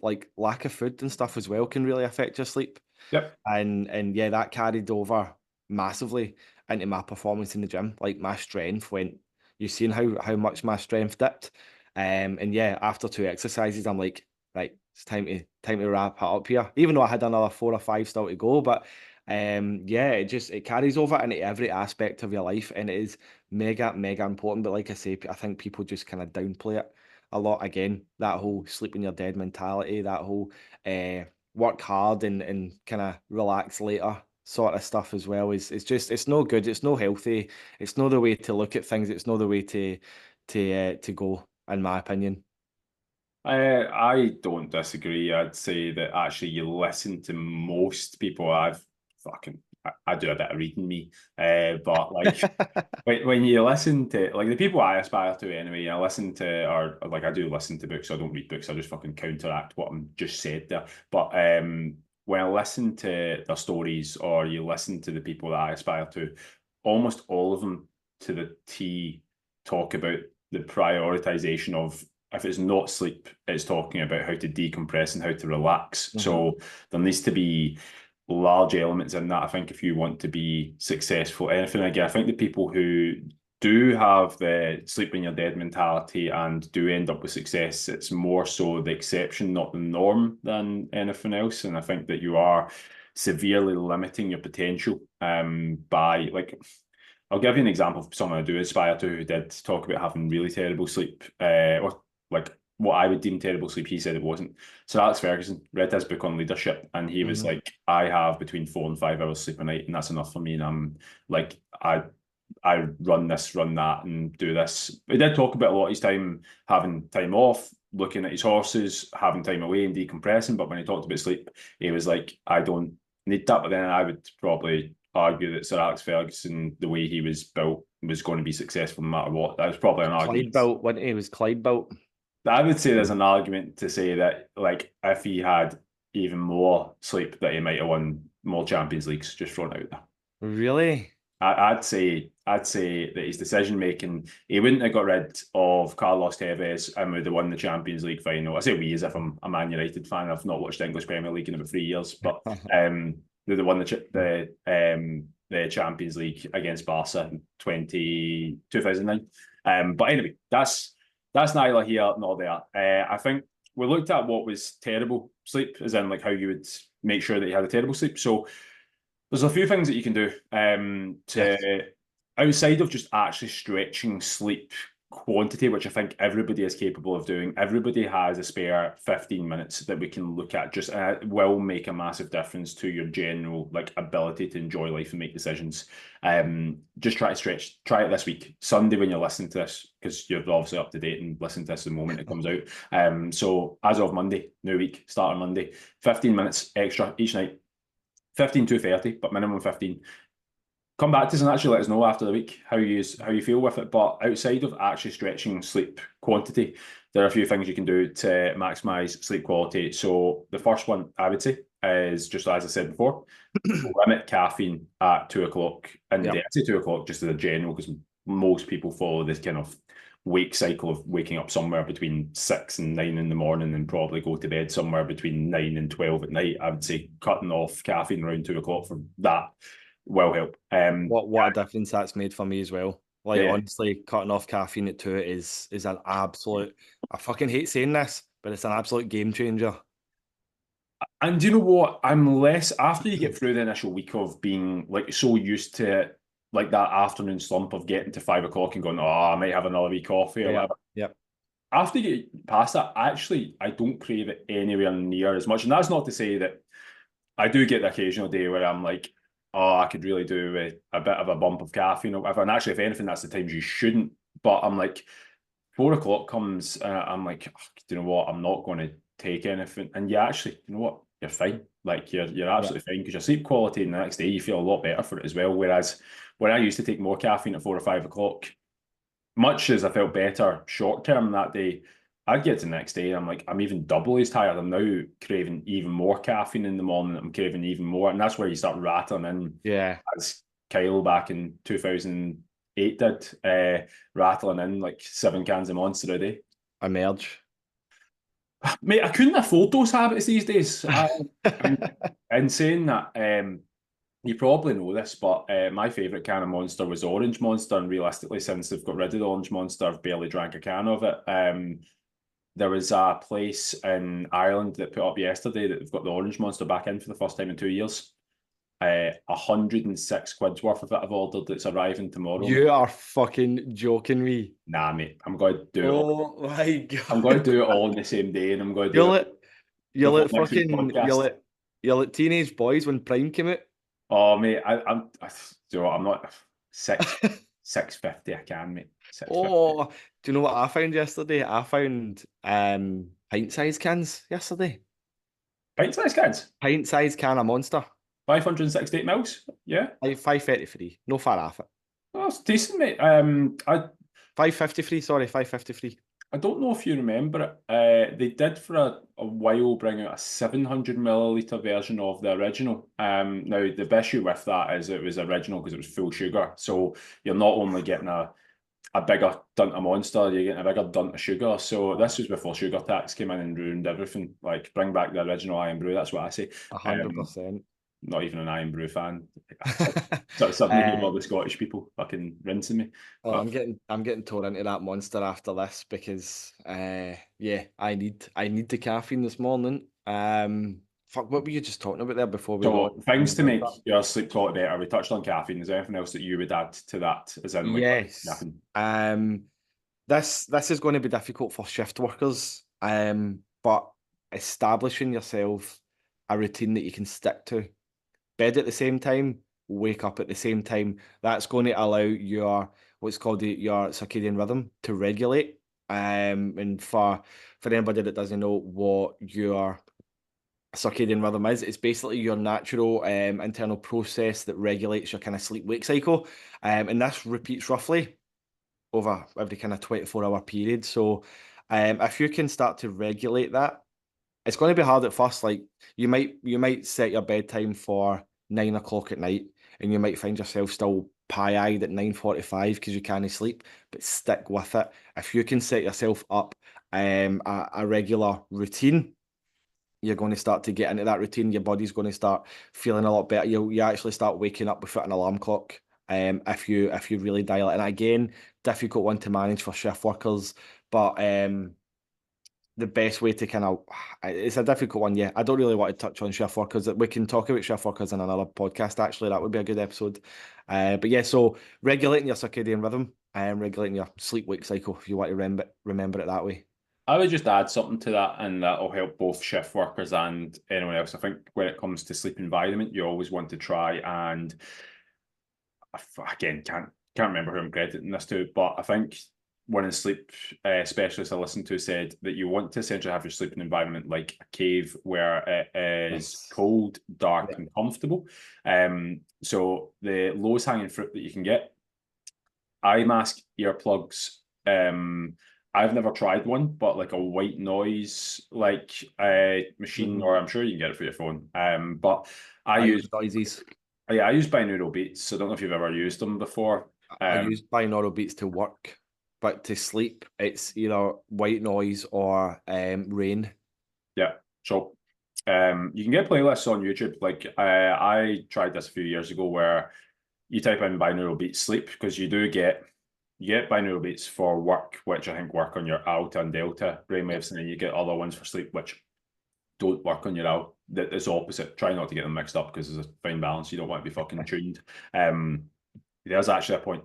Speaker 2: like lack of food and stuff as well can really affect your sleep.
Speaker 1: yep.
Speaker 2: And yeah, that carried over massively into my performance in the gym. Like my strength went. You've seen how much my strength dipped. And yeah, after two exercises, I'm like, right, it's time to wrap it up here. Even though I had another 4 or 5 still to go, but yeah, it carries over into every aspect of your life, and it is mega important. But like I say, I think people just kind of downplay it a lot. Again, that whole sleep when you're dead mentality, that whole work hard and kind of relax later sort of stuff as well is just it's no good. It's no healthy. It's not the way to look at things. It's not the way to go, in my opinion.
Speaker 1: I don't disagree. I'd say that actually you listen to most people. I do a bit of reading me, but like when you listen to like the people I aspire to anyway, I listen to or like I do listen to books. I don't read books. I just fucking counteract what I'm just said there. But when I listen to their stories or you listen to the people that I aspire to, almost all of them to the T talk about the prioritization of if it's not sleep, it's talking about how to decompress and how to relax.
Speaker 2: Mhm.
Speaker 1: So there needs to be large elements in that. I think if you want to be successful, anything again, I think the people who do have the sleep when you're dead mentality and do end up with success, it's more so the exception, not the norm, than anything else. And I think that you are severely limiting your potential by like I'll give you an example of someone I do aspire to who did talk about having really terrible sleep, or like what I would deem terrible sleep. He said it wasn't. So Alex Ferguson read his book on leadership, and he was
Speaker 2: Mhm.
Speaker 1: like, "I have between 4 and 5 hours sleep a night, and that's enough for me." And I'm like, I run this, run that, and do this. He did talk about a lot of his time having time off, looking at his horses, having time away and decompressing. But when he talked about sleep, he was like, I don't need that. But then I would probably argue that Sir Alex Ferguson, the way he was built, was going to be successful no matter what. That was probably an
Speaker 2: Clyde
Speaker 1: argument.
Speaker 2: built, wasn't he? It was Clyde built.
Speaker 1: I would say there's an argument to say that, like, if he had even more sleep, that he might have won more Champions Leagues. Just thrown out there.
Speaker 2: Really?
Speaker 1: I'd say that his decision making, he wouldn't have got rid of Carlos Tevez and would have won the Champions League final. I say we as if I'm a Man United fan. I've not watched the English Premier League in about 3 years, but they'd have won the Champions League against Barca in 2009. But anyway, that's neither here nor there. I think we looked at what was terrible sleep, as in like how you would make sure that you had a terrible sleep. So there's a few things that you can do to
Speaker 2: Yes.
Speaker 1: outside of just actually stretching sleep quantity, which I think everybody is capable of doing. Everybody has a spare 15 minutes that we can look at. Just will make a massive difference to your general like ability to enjoy life and make decisions. Just try to stretch. Try it this week, Sunday when you're listening to this, because you're obviously up to date and listen to this the moment it comes out. So as of Monday, new week, start on Monday, 15 minutes extra each night. 15 to 30, but minimum 15. Come back to us and actually let us know after the week how you feel with it. But outside of actually stretching sleep quantity, there are a few things you can do to maximize sleep quality. So the first one I would say is just as I said before, limit caffeine at 2 o'clock in the day.
Speaker 2: Yep.
Speaker 1: I say 2 o'clock just as a general because most people follow this kind of wake cycle of waking up somewhere between 6 and 9 in the morning and probably go to bed somewhere between 9 and 12 at night. I would say cutting off caffeine around 2 o'clock for that will help.
Speaker 2: What a difference that's made for me as well. Like,
Speaker 1: Yeah.
Speaker 2: honestly, cutting off caffeine at 2 is an absolute. I fucking hate saying this, but it's an absolute game changer.
Speaker 1: And do you know what? I'm less after you get through the initial week of being like so used to it, like that afternoon slump of getting to 5 o'clock and going, oh, I might have another wee coffee or
Speaker 2: Yeah,
Speaker 1: whatever.
Speaker 2: yep.
Speaker 1: After you get past that, actually, I don't crave it anywhere near as much. And that's not to say that I do get the occasional day where I'm like, oh, I could really do with a bit of a bump of caffeine or whatever. And actually, if anything, that's the times you shouldn't. But I'm like, 4 o'clock comes, I'm like, oh, do you know what? I'm not going to take anything. And yeah, actually, you know what? You're fine. Like you're absolutely fine because your sleep quality and the next day you feel a lot better for it as well. Whereas when I used to take more caffeine at 4 or 5 o'clock, much as I felt better short term that day, I'd get to the next day and I'm like, I'm even double as tired. I'm now craving even more caffeine in the morning. I'm craving even more. And that's where you start rattling in,
Speaker 2: Yeah.
Speaker 1: as Kyle back in 2008 did, rattling in like 7 cans of Monster a day.
Speaker 2: Emerge.
Speaker 1: Mate, I couldn't afford those habits these days. In saying that, you probably know this, but my favourite can of Monster was Orange Monster, and realistically, since they've got rid of the Orange Monster, I've barely drank a can of it. There was a place in Ireland that put up yesterday that they've got the Orange Monster back in for the first time in 2 years. 106 quid's worth of it I've ordered. It's arriving tomorrow.
Speaker 2: You are fucking joking me.
Speaker 1: Nah, mate, I'm going to do it.
Speaker 2: Oh my god!
Speaker 1: I'm going to do it all on the same day, and I'm going to do
Speaker 2: You'll
Speaker 1: it.
Speaker 2: you'll
Speaker 1: Before
Speaker 2: let
Speaker 1: next week's
Speaker 2: fucking
Speaker 1: podcast.
Speaker 2: you'll let Teenage Boys when Prime came out.
Speaker 1: Oh, mate, do you know what? I'm not 650. I can, mate. 650.
Speaker 2: Oh, do you know what I found yesterday? I found pint-sized cans yesterday.
Speaker 1: Pint-sized cans.
Speaker 2: Pint-sized can of Monster.
Speaker 1: 568 mils. Yeah.
Speaker 2: Like 533. No far off it.
Speaker 1: Oh, it's decent, mate.
Speaker 2: 553, sorry, 553.
Speaker 1: I don't know if you remember it. They did for a while bring out a 700 milliliter version of the original. Now the issue with that is it was original because it was full sugar. So you're not only getting a bigger dunt of Monster, you're getting a bigger dunt of sugar. So this was before sugar tax came in and ruined everything. Like bring back the original Irn-Bru. That's what I say.
Speaker 2: 100%.
Speaker 1: Not even an Irn-Bru fan. So suddenly hear all the Scottish people fucking rinsing me.
Speaker 2: Oh,
Speaker 1: But
Speaker 2: I'm getting tore into that Monster after this because yeah, I need the caffeine this morning. Fuck, what were you just talking about there before we
Speaker 1: so
Speaker 2: got
Speaker 1: things to make your sleep quality better. We touched on caffeine. Is there anything else that you would add to that? As in, like,
Speaker 2: Yes.
Speaker 1: caffeine?
Speaker 2: This is going to be difficult for shift workers. But establishing yourself a routine that you can stick to. Bed at the same time, wake up at the same time. That's going to allow your what's called your circadian rhythm to regulate. And for anybody that doesn't know what your circadian rhythm is, it's basically your natural internal process that regulates your kind of sleep-wake cycle. And this repeats roughly over every kind of 24-hour period. So if you can start to regulate that, it's going to be hard at first. Like you might set your bedtime for 9 o'clock at night, and you might find yourself still pie-eyed at 9:45 because you can't sleep. But stick with it. If you can set yourself up a regular routine, you're going to start to get into that routine. Your body's going to start feeling a lot better. You actually start waking up without an alarm clock. If you really dial it. And again, difficult one to manage for shift workers, but the best way to kind of it's a difficult one. Yeah, I don't really want to touch on shift workers. We can talk about shift workers in another podcast. Actually, that would be a good episode. But yeah, so regulating your circadian rhythm and regulating your sleep-wake cycle, if you want to remember it that way.
Speaker 1: I would just add something to that, and that'll help both shift workers and anyone else. I think when it comes to sleep environment, you always want to try and, again, can't remember who I'm crediting this to, but I think one of the sleep specialists I listened to said that you want to essentially have your sleeping environment like a cave where it is cold, dark, and comfortable. So the lowest hanging fruit that you can get, eye mask, earplugs, I've never tried one, but like a white noise like machine,
Speaker 2: Mhm.
Speaker 1: or I'm sure you can get it for your phone. But I
Speaker 2: I
Speaker 1: use
Speaker 2: use noises.
Speaker 1: yeah, I use binaural beats. I don't know if you've ever used them before.
Speaker 2: I
Speaker 1: Um,
Speaker 2: use binaural beats to work, but to sleep, it's either white noise or rain.
Speaker 1: yeah, so you can get playlists on YouTube. Like I tried this a few years ago, where you type in binaural beats sleep, because you get binaural beats for work, which I think work on your alta and delta
Speaker 2: Yep.
Speaker 1: brainwaves, and then you get other ones for sleep, which don't work on your alta. That is opposite. Try not to get them mixed up, because there's a fine balance. You don't want to be fucking tuned. Um, there's actually a point.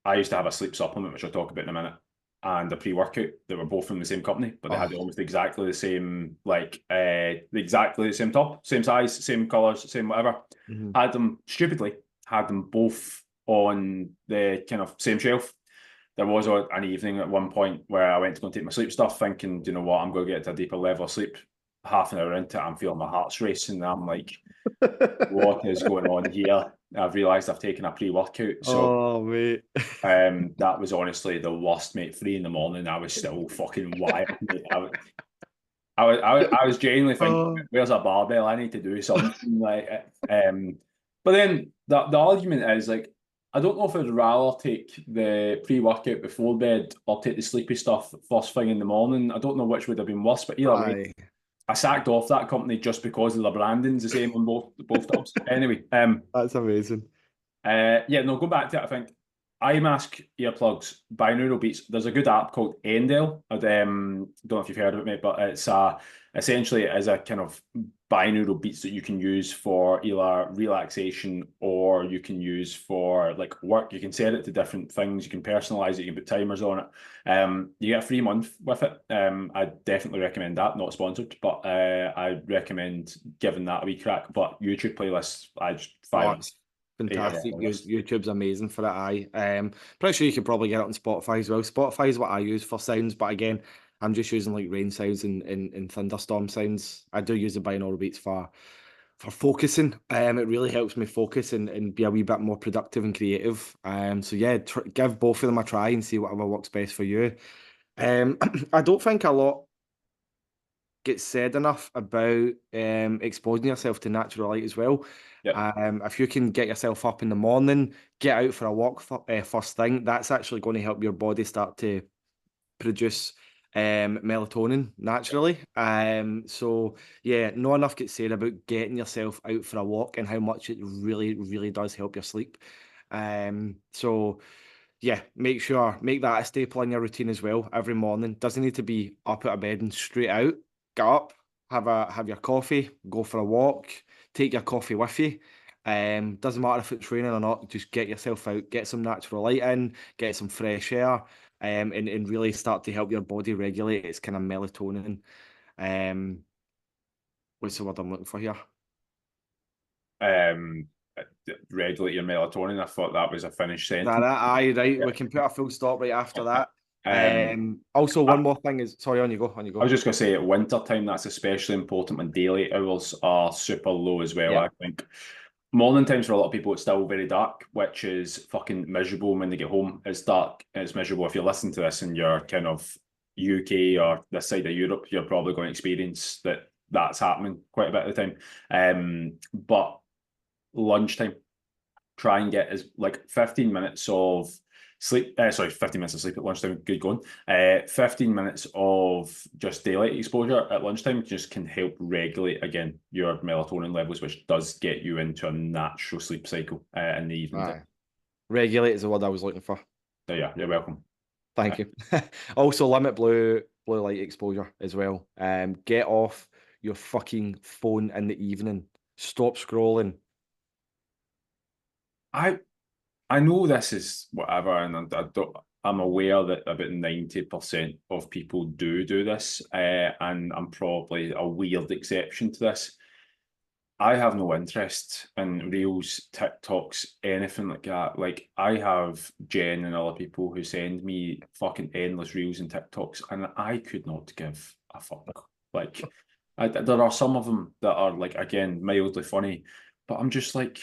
Speaker 1: I used to have a sleep supplement, which I'll talk about in a minute, and a pre-workout. They were both from the same company, but they had
Speaker 2: Oh,
Speaker 1: almost exactly the same, exactly the same top, same size, same colors, same whatever.
Speaker 2: mhm.
Speaker 1: Had them stupidly, had them both on the kind of same shelf. There was an evening at one point where I went to go and take my sleep stuff, thinking, do you know what, I'm going to get to a deeper level of sleep. Half an hour into it, I'm feeling my heart's racing. And I'm like, what is going on here? I've realised I've taken a pre-workout. So
Speaker 2: Oh, mate.
Speaker 1: that was honestly the worst, mate. 3 in the morning, I was still fucking wired, mate. I was genuinely thinking,
Speaker 2: Oh,
Speaker 1: where's a barbell? I need to do something like but then the argument is like, I don't know if I'd rather take the pre-workout before bed or take the sleepy stuff first thing in the morning. I don't know which would have been worse, but either way,
Speaker 2: aye.
Speaker 1: I sacked off that company just because of the branding's the same on both tubs. Anyway,
Speaker 2: That's amazing.
Speaker 1: yeah, no, go back to it. I think iMask earplugs, binaural beats. There's a good app called Endel. I don't know if you've heard of it, mate, but it's essentially it is a kind of binaural beats that you can use for either relaxation, or you can use for like work. You can set it to different things. You can personalize it. You can put timers on it. You get a free month with it. I definitely recommend that. Not sponsored, but I recommend giving that a wee crack. But YouTube playlists, I just
Speaker 2: Oh,
Speaker 1: fire
Speaker 2: it's
Speaker 1: eight of
Speaker 2: fantastic.
Speaker 1: on the list.
Speaker 2: YouTube's amazing for it. Pretty sure you could probably get it on Spotify as well. Spotify is what I use for sounds, but again, I'm just using like rain sounds and thunderstorm sounds. I do use the binaural beats for focusing. It really helps me focus and be a wee bit more productive and creative. So yeah, give both of them a try and see whatever works best for you. I don't think a lot gets said enough about exposing yourself to natural light as well.
Speaker 1: Yep.
Speaker 2: If you can get yourself up in the morning, get out for a walk first thing, that's actually going to help your body start to produce melatonin naturally. So yeah, not enough gets said about getting yourself out for a walk and how much it really, really does help your sleep. So yeah, make that a staple in your routine as well every morning. Doesn't need to be up out of bed and straight out. Get up, have your coffee, go for a walk, take your coffee with you. Doesn't matter if it's raining or not, just get yourself out, get some natural light in, get some fresh air, and really start to help your body regulate its kind of melatonin. Um, what's the word I'm looking for here?
Speaker 1: Um, Regulate your melatonin. I thought that was a finished
Speaker 2: That
Speaker 1: sentence.
Speaker 2: aye, right.
Speaker 1: Yeah.
Speaker 2: We can put a full stop right after that.
Speaker 1: Um,
Speaker 2: Also one
Speaker 1: I,
Speaker 2: more thing is sorry, on you go, on you
Speaker 1: I was
Speaker 2: go.
Speaker 1: just going to say, at winter time, that's especially important when daylight hours are super low as well.
Speaker 2: Yeah.
Speaker 1: I think morning times for a lot of people, it's still very dark, which is fucking miserable when they get home. It's dark. It's miserable. If you're listening to this and you're kind of UK or this side of Europe, you're probably going to experience that's happening quite a bit of the time. But lunchtime, try and get as like 15 minutes of sleep. Sorry, 15 minutes of sleep at lunchtime. Good going. 15 minutes of just daylight exposure at lunchtime just can help regulate again your melatonin levels, which does get you into a natural sleep cycle in the evening time.
Speaker 2: Aye. Regulate is the word I was looking for.
Speaker 1: So yeah, you're welcome.
Speaker 2: Thank you. Also, limit blue light exposure as well. Get off your fucking phone in the evening. Stop scrolling.
Speaker 1: I I know this is whatever, and I'm aware that about 90% of people do this, and I'm probably a weird exception to this. I have no interest in Reels, TikToks, anything like that. Like, I have Jen and other people who send me fucking endless Reels and TikToks, and I could not give a fuck. Like, there are some of them that are, like, again, mildly funny, but I'm just like,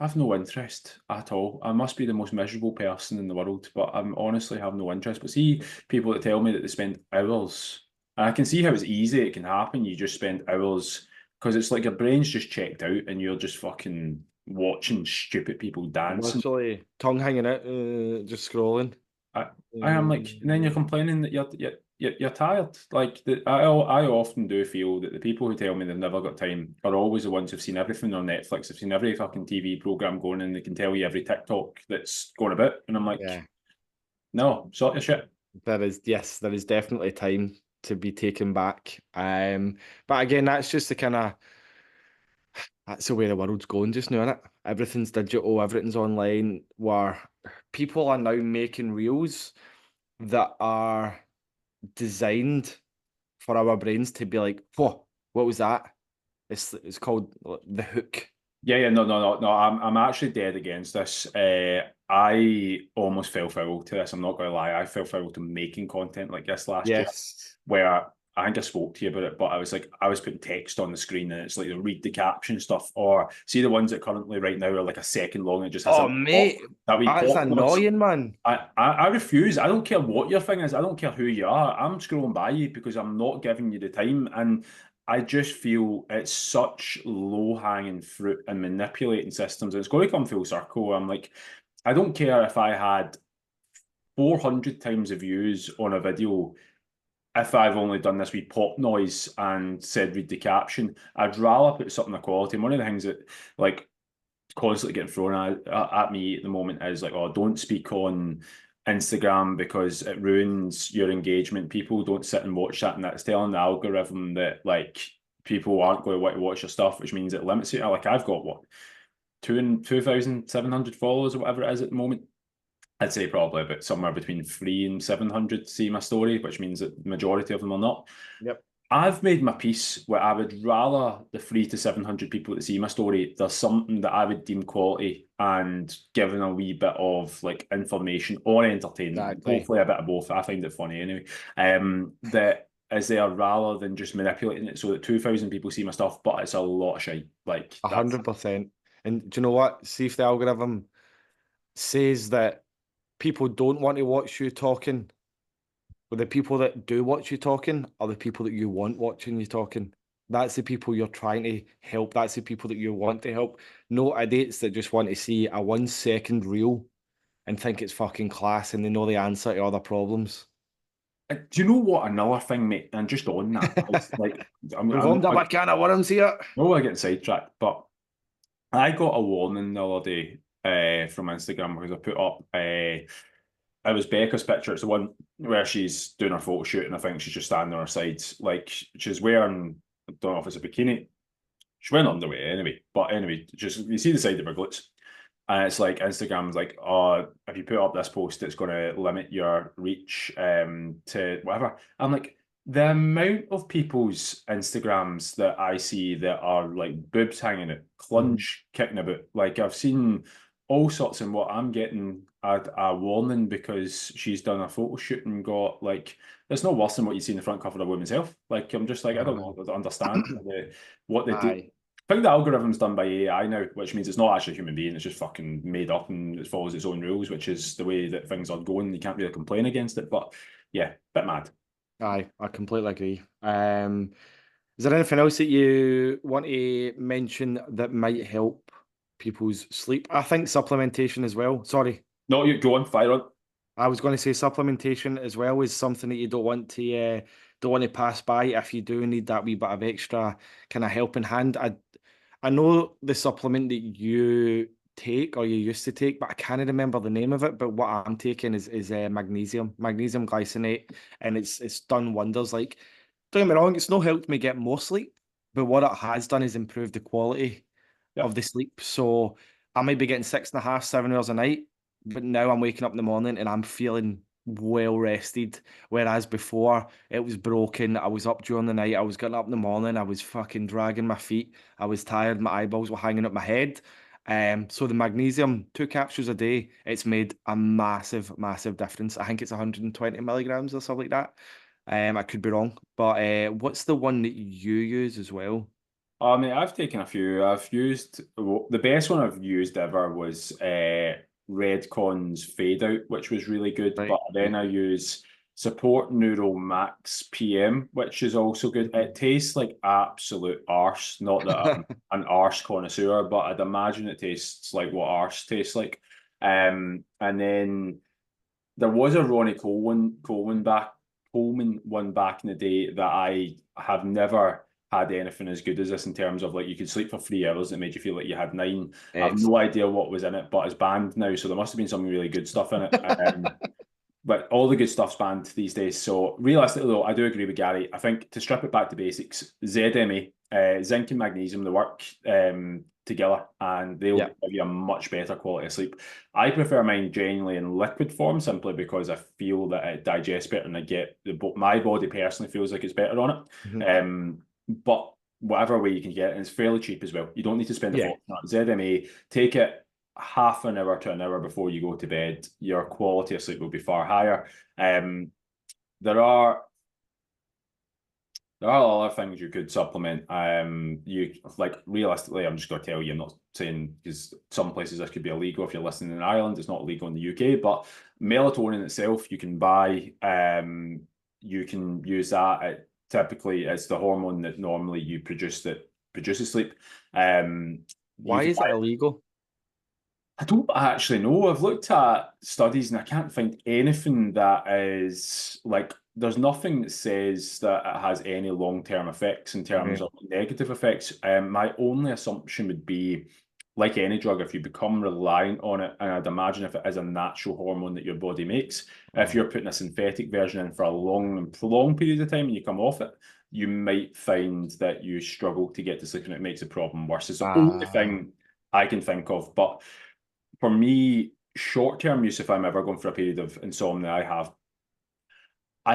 Speaker 1: I've no interest at all. I must be the most miserable person in the world, but I'm honestly have no interest. But see, people that tell me that they spend hours, and I can see how it's easy it can happen. You just spend hours because it's like your brain's just checked out and you're just fucking watching stupid people dancing.
Speaker 2: Literally tongue hanging out, just scrolling.
Speaker 1: I, I am like, and then you're complaining that you're tired. Like I often do feel that the people who tell me they've never got time are always the ones who've seen everything on Netflix, have seen every fucking TV program going, and they can tell you every TikTok that's going about. And I'm like,
Speaker 2: Yeah,
Speaker 1: no, sort your shit.
Speaker 2: yes, there is definitely time to be taken back. But again, that's just the kind of that's the way the world's going just now, isn't it? Everything's digital, everything's online, where people are now making reels that are designed for our brains to be like, whoa, what was that? It's called the hook.
Speaker 1: Yeah, no. I'm actually dead against this. I almost fell foul to this. I'm not gonna lie. I fell foul to making content like this last year,
Speaker 2: Yes.
Speaker 1: where I think I spoke to you about it, but I was like, I was putting text on the screen and it's like the read the caption stuff, or see the ones that currently right now are like a second long. It just has
Speaker 2: Oh, mate,
Speaker 1: that wee
Speaker 2: that's
Speaker 1: pop noise.
Speaker 2: annoying, man.
Speaker 1: I refuse. I don't care what your thing is. I don't care who you are. I'm scrolling by you because I'm not giving you the time. And I just feel it's such low hanging fruit and manipulating systems. And it's going to come full circle. I'm like, I don't care if I had 400 times the views on a video if I've only done this wee pop noise and said read the caption. I'd rather put something of quality. And one of the things that like constantly getting thrown at me at the moment is like, oh, don't speak on Instagram because it ruins your engagement. People don't sit and watch that, and that's telling the algorithm that like people aren't going to want to watch your stuff, which means it limits you. Like I've got what 2,700 followers or whatever it is at the moment. I'd say probably about somewhere between 300 and 700 see my story, which means that the majority of them are not.
Speaker 2: Yep.
Speaker 1: I've made my peace where I would rather the 300 to 700 people that see my story, there's something that I would deem quality and giving a wee bit of like information or entertainment,
Speaker 2: Exactly.
Speaker 1: hopefully a bit of both. I find it funny anyway. That is there rather than just manipulating it so that 2,000 people see my stuff, but it's a lot of shit. Like that's
Speaker 2: 100%. And do you know what? See if the algorithm says that people don't want to watch you talking, but the people that do watch you talking are the people that you want watching you talking. That's the people you're trying to help. That's the people that you want to help. No idiots that just want to see a 1 second reel and think it's fucking class and they know the answer to all their problems.
Speaker 1: do you know what another thing, mate? And just on that, it's like
Speaker 2: We've opened up a can of worms here.
Speaker 1: no, we're getting sidetracked, but I got a warning the other day from Instagram because I put up it was Becca's picture. It's the one where she's doing her photo shoot and I think she's just standing on her sides. Like she's wearing, I don't know if it's a bikini. She's wearing underwear anyway. But anyway, just you see the side of her glutes. And it's like Instagram's like, oh, if you put up this post, it's going to limit your reach to whatever. I'm like, the amount of people's Instagrams that I see that are like boobs hanging out, clunge kicking about. Like I've seen all sorts, and what I'm getting a warning because she's done a photo shoot and got like, it's no worse than what you see in the front cover of Women's Health. Like I'm just like, I don't know, I don't understand what they do.
Speaker 2: Aye.
Speaker 1: I think the algorithm's done by AI now, which means it's not actually a human being, it's just fucking made up and it follows its own rules, which is the way that things are going. You can't really complain against it, but yeah, bit mad.
Speaker 2: Aye, I completely agree. Is there anything else that you want to mention that might help people's sleep? I think supplementation as well. Sorry,
Speaker 1: No, you go on, fire on.
Speaker 2: I was going to say supplementation as well is something that you don't want to pass by if you do need that wee bit of extra kind of helping hand. I know the supplement that you take or you used to take, but I can't remember the name of it. But what I'm taking is magnesium glycinate, and it's done wonders. Like, don't get me wrong, it's not helped me get more sleep, but what it has done is improved the quality of
Speaker 1: Yep.
Speaker 2: the sleep. So I might be getting 6.5, 7 hours a night, but now I'm waking up in the morning and I'm feeling well rested. Whereas before it was broken. I was up during the night. I was getting up in the morning. I was fucking dragging my feet. I was tired. My eyeballs were hanging up my head. So the magnesium, 2 capsules a day, it's made a massive, massive difference. I think it's 120 milligrams or something like that. I could be wrong, but what's the one that you use as well?
Speaker 1: I mean, I've taken a few. I've used the best one I've used ever was Redcon's Fade Out, which was really good.
Speaker 2: Right.
Speaker 1: But then I use Support Neural Max PM, which is also good. It tastes like absolute arse. Not that I'm an arse connoisseur, but I'd imagine it tastes like what arse tastes like. And then there was a Ronnie Coleman one back in the day that I have never had anything as good as this in terms of like you could sleep for 3 hours and it made you feel like you had nine. I have no
Speaker 2: Excellent.
Speaker 1: idea what was in it, but it's banned now, so there must have been some really good stuff in it. But all the good stuff's banned these days. So realistically, though, I do agree with Gary. I think to strip it back to basics, ZMA, zinc and magnesium, they work together, and they'll
Speaker 2: Yeah.
Speaker 1: give you a much better quality of sleep. I prefer mine genuinely in liquid form simply because I feel that it digests better, and I get my body personally feels like it's better on it.
Speaker 2: Mhm.
Speaker 1: But whatever way you can get it, and it's fairly cheap as well. You don't need to spend a
Speaker 2: Yeah.
Speaker 1: fortune on it. ZMA, take it half an hour to an hour before you go to bed, your quality of sleep will be far higher. There are other things you could supplement. You like realistically, I'm just going to tell you. I'm not saying because some places this could be illegal. If you're listening in Ireland, it's not illegal in the UK. But melatonin itself, you can buy. You can use that. Typically, it's the hormone that normally you produce that produces sleep. You
Speaker 2: Why
Speaker 1: can
Speaker 2: is it illegal?
Speaker 1: I don't actually know. I've looked at studies and I can't find anything that is like, there's nothing that says that it has any long-term effects in terms
Speaker 2: Okay.
Speaker 1: of negative effects. My only assumption would be, like any drug, if you become reliant on it, and I'd imagine if it is a natural hormone that your body makes, if you're putting a synthetic version in for a long and prolonged period of time and you come off it, you might find that you struggle to get to sleep and it makes the problem worse. It's the only
Speaker 2: Ah.
Speaker 1: thing I can think of. But for me, short-term use, if I'm ever going for a period of insomnia, I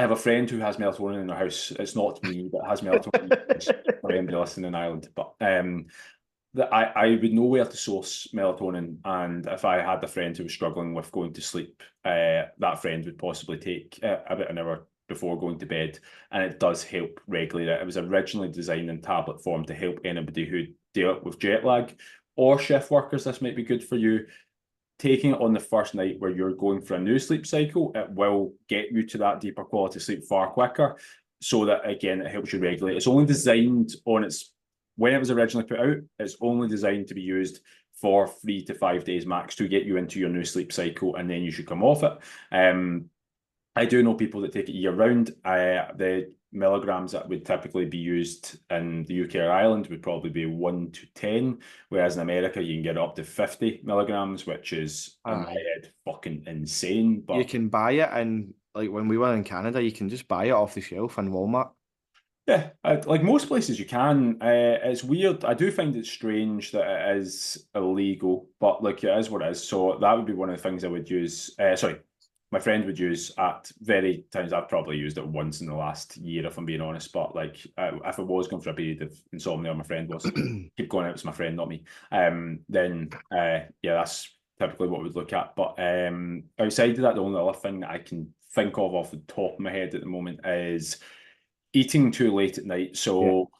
Speaker 1: have a friend who has melatonin in their house. It's not me that has melatonin for anybody listening in Ireland, but that I would know where to source melatonin, and if I had a friend who was struggling with going to sleep, that friend would possibly take about an hour before going to bed, and it does help regulate it. It was originally designed in tablet form to help anybody who dealt with jet lag or shift workers. This might be good for you. Taking it on the first night where you're going for a new sleep cycle, it will get you to that deeper quality sleep far quicker. So that again, it helps you regulate. It's only designed on its when it was originally put out, it's only designed to be used for 3 to 5 days max to get you into your new sleep cycle, and then you should come off it. I do know people that take it year round. The milligrams that would typically be used in the UK or Ireland would probably be 1 to 10, whereas in America you can get up to 50 milligrams, which is in my
Speaker 2: Aye.
Speaker 1: head fucking insane.
Speaker 2: You
Speaker 1: But
Speaker 2: can buy it, and like when we were in Canada, you can just buy it off the shelf in Walmart.
Speaker 1: yeah, like most places you can. It's weird. I do find it strange that it is illegal, but like it is what it is. So that would be one of the things I would use. Sorry, my friend would use at very times. I've probably used it once in the last year, if I'm being honest. But like, if I was going for a period of insomnia, or my friend was, keep going out. It's my friend, not me. Then yeah, that's typically what we'd look at. But outside of that, the only other thing that I can think of off the top of my head at the moment is eating too late at night.
Speaker 2: Yeah.
Speaker 1: So,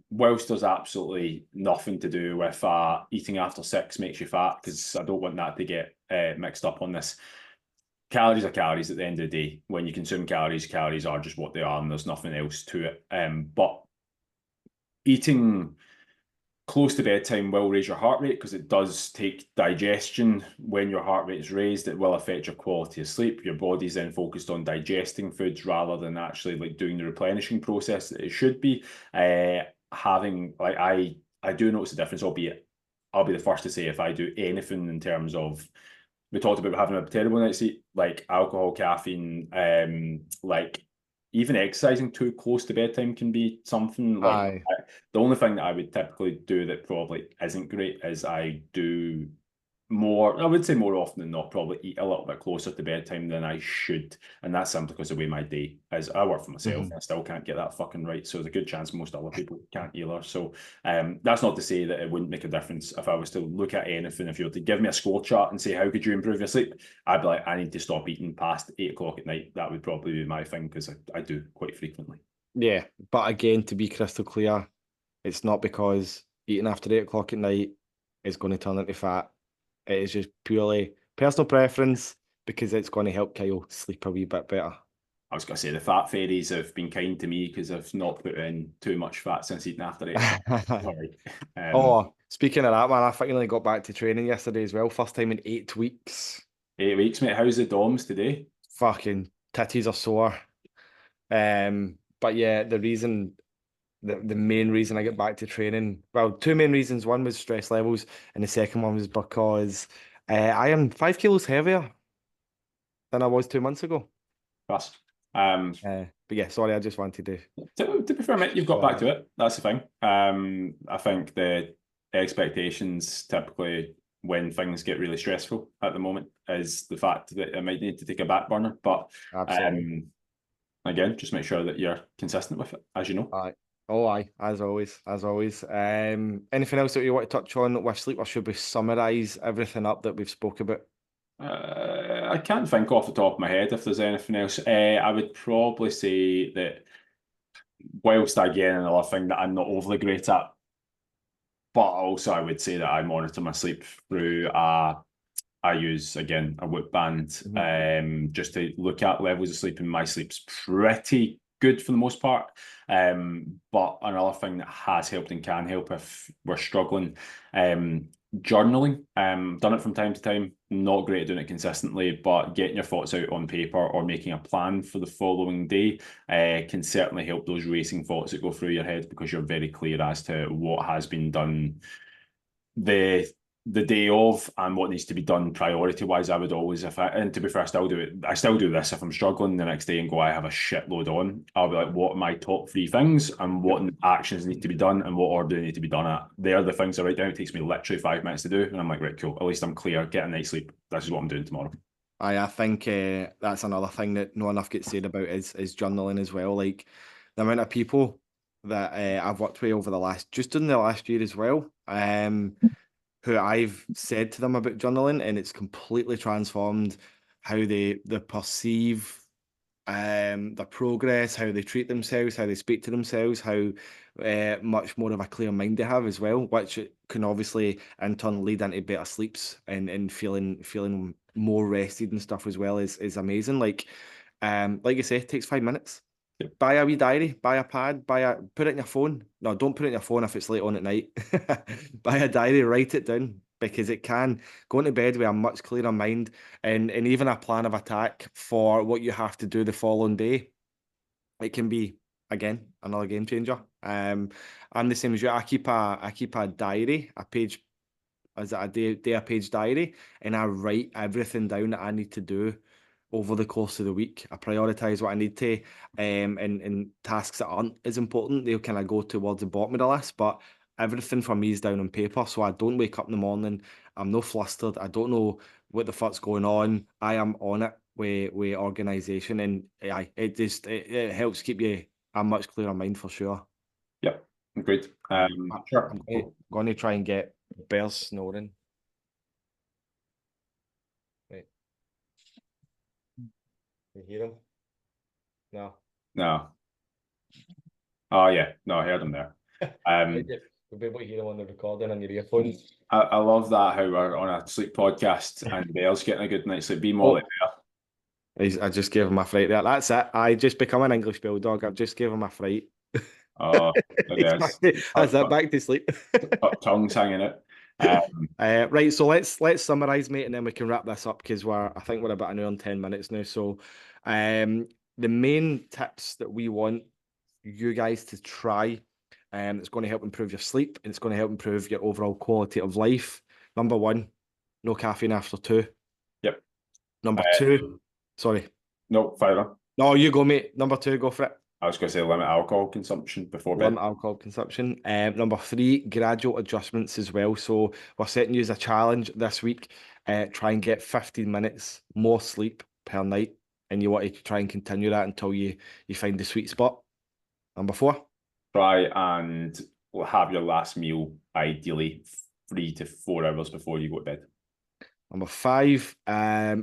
Speaker 1: whilst there's absolutely nothing to do with eating after 6 makes you fat, because I don't want that to get mixed up on this. Calories are calories at the end of the day. When you consume calories, calories are just what they are, and there's nothing else to it. But eating close to bedtime will raise your heart rate because it does take digestion. When your heart rate is raised, it will affect your quality of sleep. Your body's then focused on digesting foods rather than actually like doing the replenishing process that it should be. Having like I do notice a difference, albeit I'll be the first to say if I do anything in terms of we talked about having a terrible night's sleep, like alcohol, caffeine, like even exercising too close to bedtime can be something like
Speaker 2: Aye.
Speaker 1: the only thing that I would typically do that probably isn't great is I do more, I would say more often than not, probably eat a little bit closer to bedtime than I should. And that's simply because of the way my day is. I work for myself and I still can't get that fucking right. So there's a good chance most other people can't either. So that's not to say that it wouldn't make a difference if I was to look at anything. If you were to give me a score chart and say, how could you improve your sleep? I'd be like, I need to stop eating past 8 o'clock at night. That would probably be my thing because I do quite frequently.
Speaker 2: Yeah, but again, to be crystal clear, It's not because eating after 8 o'clock at night is going to turn into fat. It is just purely personal preference because it's going to help Kyle sleep a wee bit better.
Speaker 1: I was going to say the fat fairies have been kind to me because I've not put in too much fat since eating after 8 o'clock. Sorry.
Speaker 2: Oh, speaking of that, man, I finally got back to training yesterday as well. First time in 8 weeks.
Speaker 1: 8 weeks, mate. How's the DOMs today?
Speaker 2: Fucking titties are sore. But yeah, the main reason I get back to training, well, two main reasons. One was stress levels, and the second one was because I am 5 kilos heavier than I was 2 months ago.
Speaker 1: Plus, um,
Speaker 2: But yeah, sorry, I just wanted to.
Speaker 1: to be fair, mate, you've got back to it. That's the thing. I think the expectations typically when things get really stressful at the moment is the fact that I might need to take a back burner. But
Speaker 2: Absolutely.
Speaker 1: again, just make sure that you're consistent with it, as you know.
Speaker 2: Aye. Oh, aye, as always, as always. Anything else that you want to touch on with sleep, or should we summarize everything up that we've spoke about?
Speaker 1: I can't think off the top of my head if there's anything else. I would probably say that whilst again another thing that I'm not overly great at, but also I would say that I monitor my sleep through I use again a Whoop band just to look at levels of sleep, and my sleep's pretty good for the most part. But another thing that has helped and can help if we're struggling, journaling. Done it from time to time. Not great at doing it consistently, but getting your thoughts out on paper or making a plan for the following day can certainly help those racing thoughts that go through your head because you're very clear as to what has been done the day of and what needs to be done priority wise. I would always, and to be fair, I still do it. I still do this if I'm struggling the next day and go, I have a shitload on. I'll be like, what are my top 3 things and what actions need to be done and what order they need to be done at? They're the things I write down. It takes me literally 5 minutes to do, and I'm like, right, cool. At least I'm clear. Get a night's sleep. This is what I'm doing tomorrow.
Speaker 2: I think that's another thing that no enough gets said about is journaling as well. Like the amount of people that I've worked with over just in the last year as well, who I've said to them about journaling, and it's completely transformed how they perceive their progress, how they treat themselves, how they speak to themselves, how much more of a clear mind they have as well, which can obviously in turn lead into better sleeps and feeling more rested and stuff as well is amazing. Like you say, it takes 5 minutes. Buy a wee diary, buy a pad, put it in your phone. No, don't put it in your phone if it's late on at night. Buy a diary, write it down because it can go into bed with a much clearer mind and even a plan of attack for what you have to do the following day. It can be again another game changer. I'm the same as you. I keep a diary, a page, as a day a page diary, and I write everything down that I need to do over the course of the week. I prioritize what I need to, and tasks that aren't as important, they'll kind of go towards the bottom of the list. But everything for me is down on paper, so I don't wake up in the morning. I'm no flustered. I don't know what the fuck's going on. I am on it with organization, and it helps keep you a much clearer mind for sure.
Speaker 1: Yep, agreed. Sure.
Speaker 2: I'm going to try and get bears snoring. Right. You hear them? No.
Speaker 1: No. Oh yeah, no, I heard him there.
Speaker 2: You'll be able to hear them on the recording on your earphones.
Speaker 1: I love that how we're on a sleep podcast and Bale's getting a good night's sleep. Be more like
Speaker 2: I just gave him a fright there. That's it. I just become an English bulldog. I've just gave him a fright.
Speaker 1: Oh,
Speaker 2: That's it. Back to sleep.
Speaker 1: Tongues hanging out.
Speaker 2: Right, so let's summarize, mate, and then we can wrap this up because I think we're about an hour and 10 minutes now. So, the main tips that we want you guys to try, it's going to help improve your sleep and it's going to help improve your overall quality of life. Number one, no caffeine after 2.
Speaker 1: Yep.
Speaker 2: Number 2, sorry.
Speaker 1: No, fire on.
Speaker 2: No, you go, mate. Number 2, go for it.
Speaker 1: I was going to say limit alcohol consumption before bed.
Speaker 2: Limit alcohol consumption. Number 3, gradual adjustments as well. So we're setting you as a challenge this week. Try and get 15 minutes more sleep per night, and you want to try and continue that until you find the sweet spot. Number 4,
Speaker 1: try and have your last meal ideally 3 to 4 hours before you go to bed.
Speaker 2: Number 5,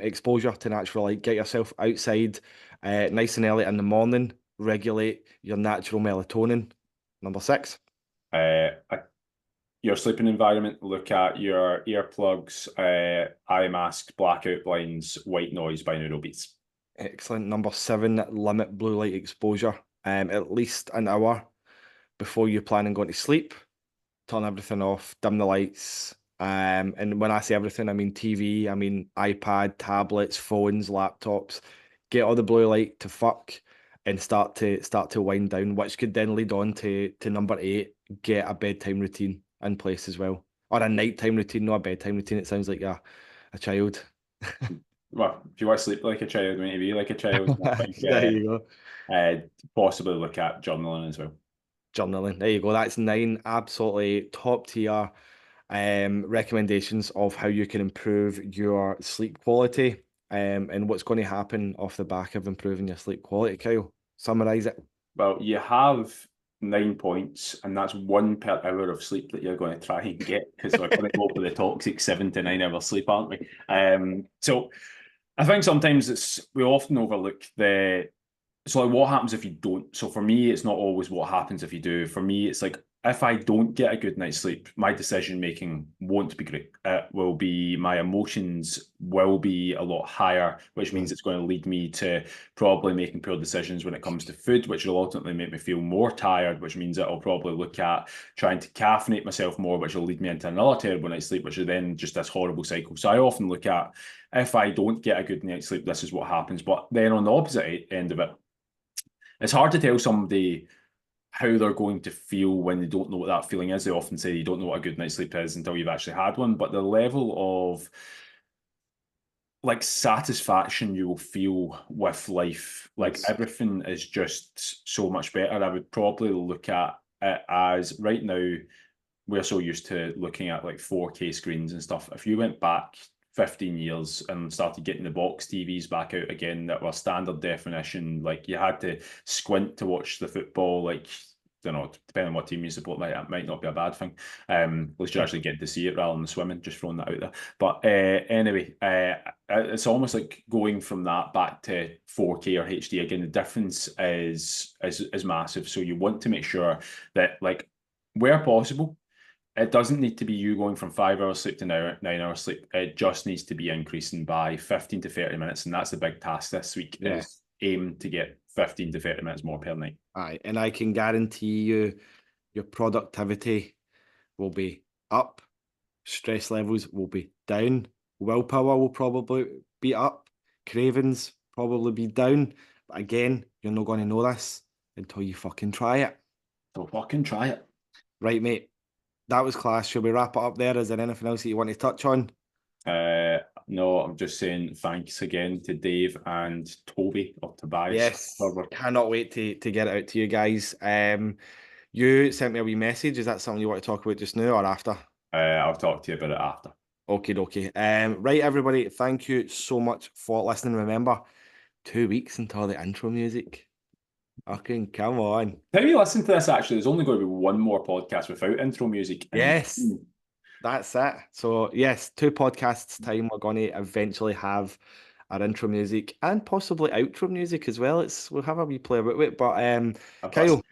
Speaker 2: exposure to natural light. Get yourself outside nice and early in the morning. Regulate your natural melatonin. Number 6,
Speaker 1: Your sleeping environment, look at your earplugs, eye mask, blackout blinds, white noise, binaural beats.
Speaker 2: Excellent. Number 7, limit blue light exposure. At least an hour before you plan on going to sleep. Turn everything off, dim the lights. And when I say everything, I mean TV, I mean iPad, tablets, phones, laptops. Get all the blue light to fuck and start to wind down, which could then lead on to number 8, get a bedtime routine in place as well. Or a nighttime routine, not a bedtime routine. It sounds like a child.
Speaker 1: Well, if you want to sleep like a child, you need to be like a child. I think
Speaker 2: There you go.
Speaker 1: possibly look at journaling as well.
Speaker 2: Journaling. There you go. That's 9 absolutely top tier recommendations of how you can improve your sleep quality and what's going to happen off the back of improving your sleep quality. Kyle, summarize it.
Speaker 1: Well, you have 9 points, and that's 1 per hour of sleep that you're going to try and get, because we're going to go for the toxic 7 to 9 hour sleep, aren't we? So I think sometimes we often overlook so like what happens if you don't? So for me, it's not always what happens if you do. For me, it's like if I don't get a good night's sleep, my decision making won't be great. It will be, my emotions will be a lot higher, which means it's going to lead me to probably making poor decisions when it comes to food, which will ultimately make me feel more tired, which means that I'll probably look at trying to caffeinate myself more, which will lead me into another terrible night's sleep, which is then just this horrible cycle. So I often look at, if I don't get a good night's sleep, this is what happens. But then on the opposite end of it, it's hard to tell somebody how they're going to feel when they don't know what that feeling is. They often say you don't know what a good night's sleep is until you've actually had one. But the level of like satisfaction you will feel with life, like everything is just so much better. I would probably look at it as, right now, we're so used to looking at like 4K screens and stuff. If you went back 15 years and started getting the box TVs back out again that were standard definition, like you had to squint to watch the football, like, I don't know, depending on what team you support, might not be a bad thing. At least you're actually getting to see it rather than swimming, just throwing that out there. But anyway, it's almost like going from that back to 4K or HD. Again, the difference is massive. So you want to make sure that, like, where possible, it doesn't need to be you going from 5 hours sleep to 9 hours sleep. It just needs to be increasing by 15 to 30 minutes. And that's the big task this week, is aim to get 15 to 30 minutes more per night.
Speaker 2: Aye, and I can guarantee you your productivity will be up, stress levels will be down, willpower will probably be up, cravings probably be down. But again, you're not going to know this until you fucking try it.
Speaker 1: So fucking try it.
Speaker 2: Right, mate. That was class. Should we wrap it up there? Is there anything else that you want to touch on?
Speaker 1: No, I'm just saying thanks again to Dave and Toby, or Tobias.
Speaker 2: Yes, cannot wait to get it out to you guys. You sent me a wee message. Is that something you want to talk about just now or after?
Speaker 1: I'll talk to you about it after.
Speaker 2: Okay, dokie. Right, everybody, thank you so much for listening. Remember, 2 weeks until the intro music. Okay, come on.
Speaker 1: Time you listen to this, actually, there's only going to be one more podcast without intro music.
Speaker 2: Yes, that's it. So, yes, 2 podcasts time, we're going to eventually have our intro music and possibly outro music as well. We'll have a wee play about it. But Kyle,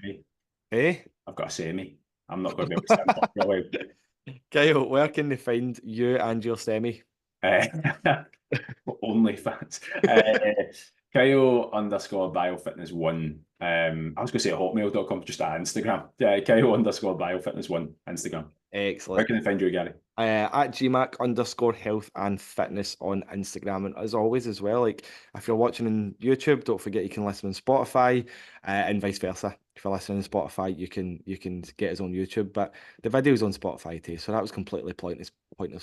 Speaker 1: I've got a semi. I'm not going to be able to stand up for a while.
Speaker 2: Kyle, where can they find you and your semi?
Speaker 1: Only fans. Kyle_biofitness1. I was going to say at hotmail.com, just at Instagram. Kyle_biofitness1 Instagram.
Speaker 2: Excellent.
Speaker 1: Where can they find you, Gary?
Speaker 2: At GMAC_health and fitness on Instagram. And as always, as well, like if you're watching on YouTube, don't forget you can listen on Spotify, and vice versa. If you're listening on Spotify, you can get us on YouTube. But the video's on Spotify too, so that was completely pointless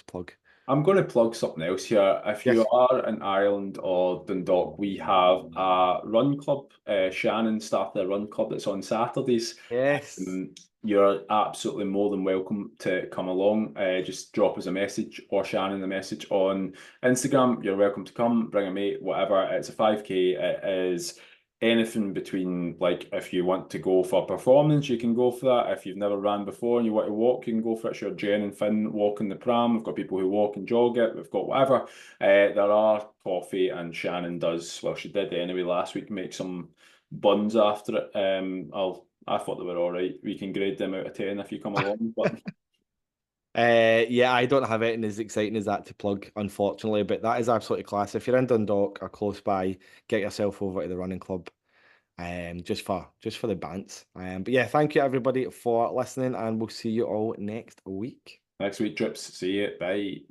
Speaker 2: plug.
Speaker 1: I'm going to plug something else here. If you are in Ireland or Dundalk, we have a run club. Shannon started a run club that's on Saturdays.
Speaker 2: Yes.
Speaker 1: You're absolutely more than welcome to come along. Just drop us a message or Shannon a message on Instagram. You're welcome to come, bring a mate, whatever. It's a 5K. It is anything between, like, if you want to go for performance, you can go for that. If you've never ran before and you want to walk, you can go for it. Sure, Jen and Finn walk in the pram. We've got people who walk and jog it. We've got whatever. There are coffee, and Shannon does, well, she did anyway last week, make some buns after it. I'll I thought they were all right. We can grade them out of 10 if you come along, but
Speaker 2: Yeah, I don't have anything as exciting as that to plug, unfortunately, but that is absolutely class. If you're in Dundalk or close by, get yourself over to the running club, just for the bants. But yeah, thank you everybody for listening, and we'll see you all next week.
Speaker 1: next week, trips. See you. Bye.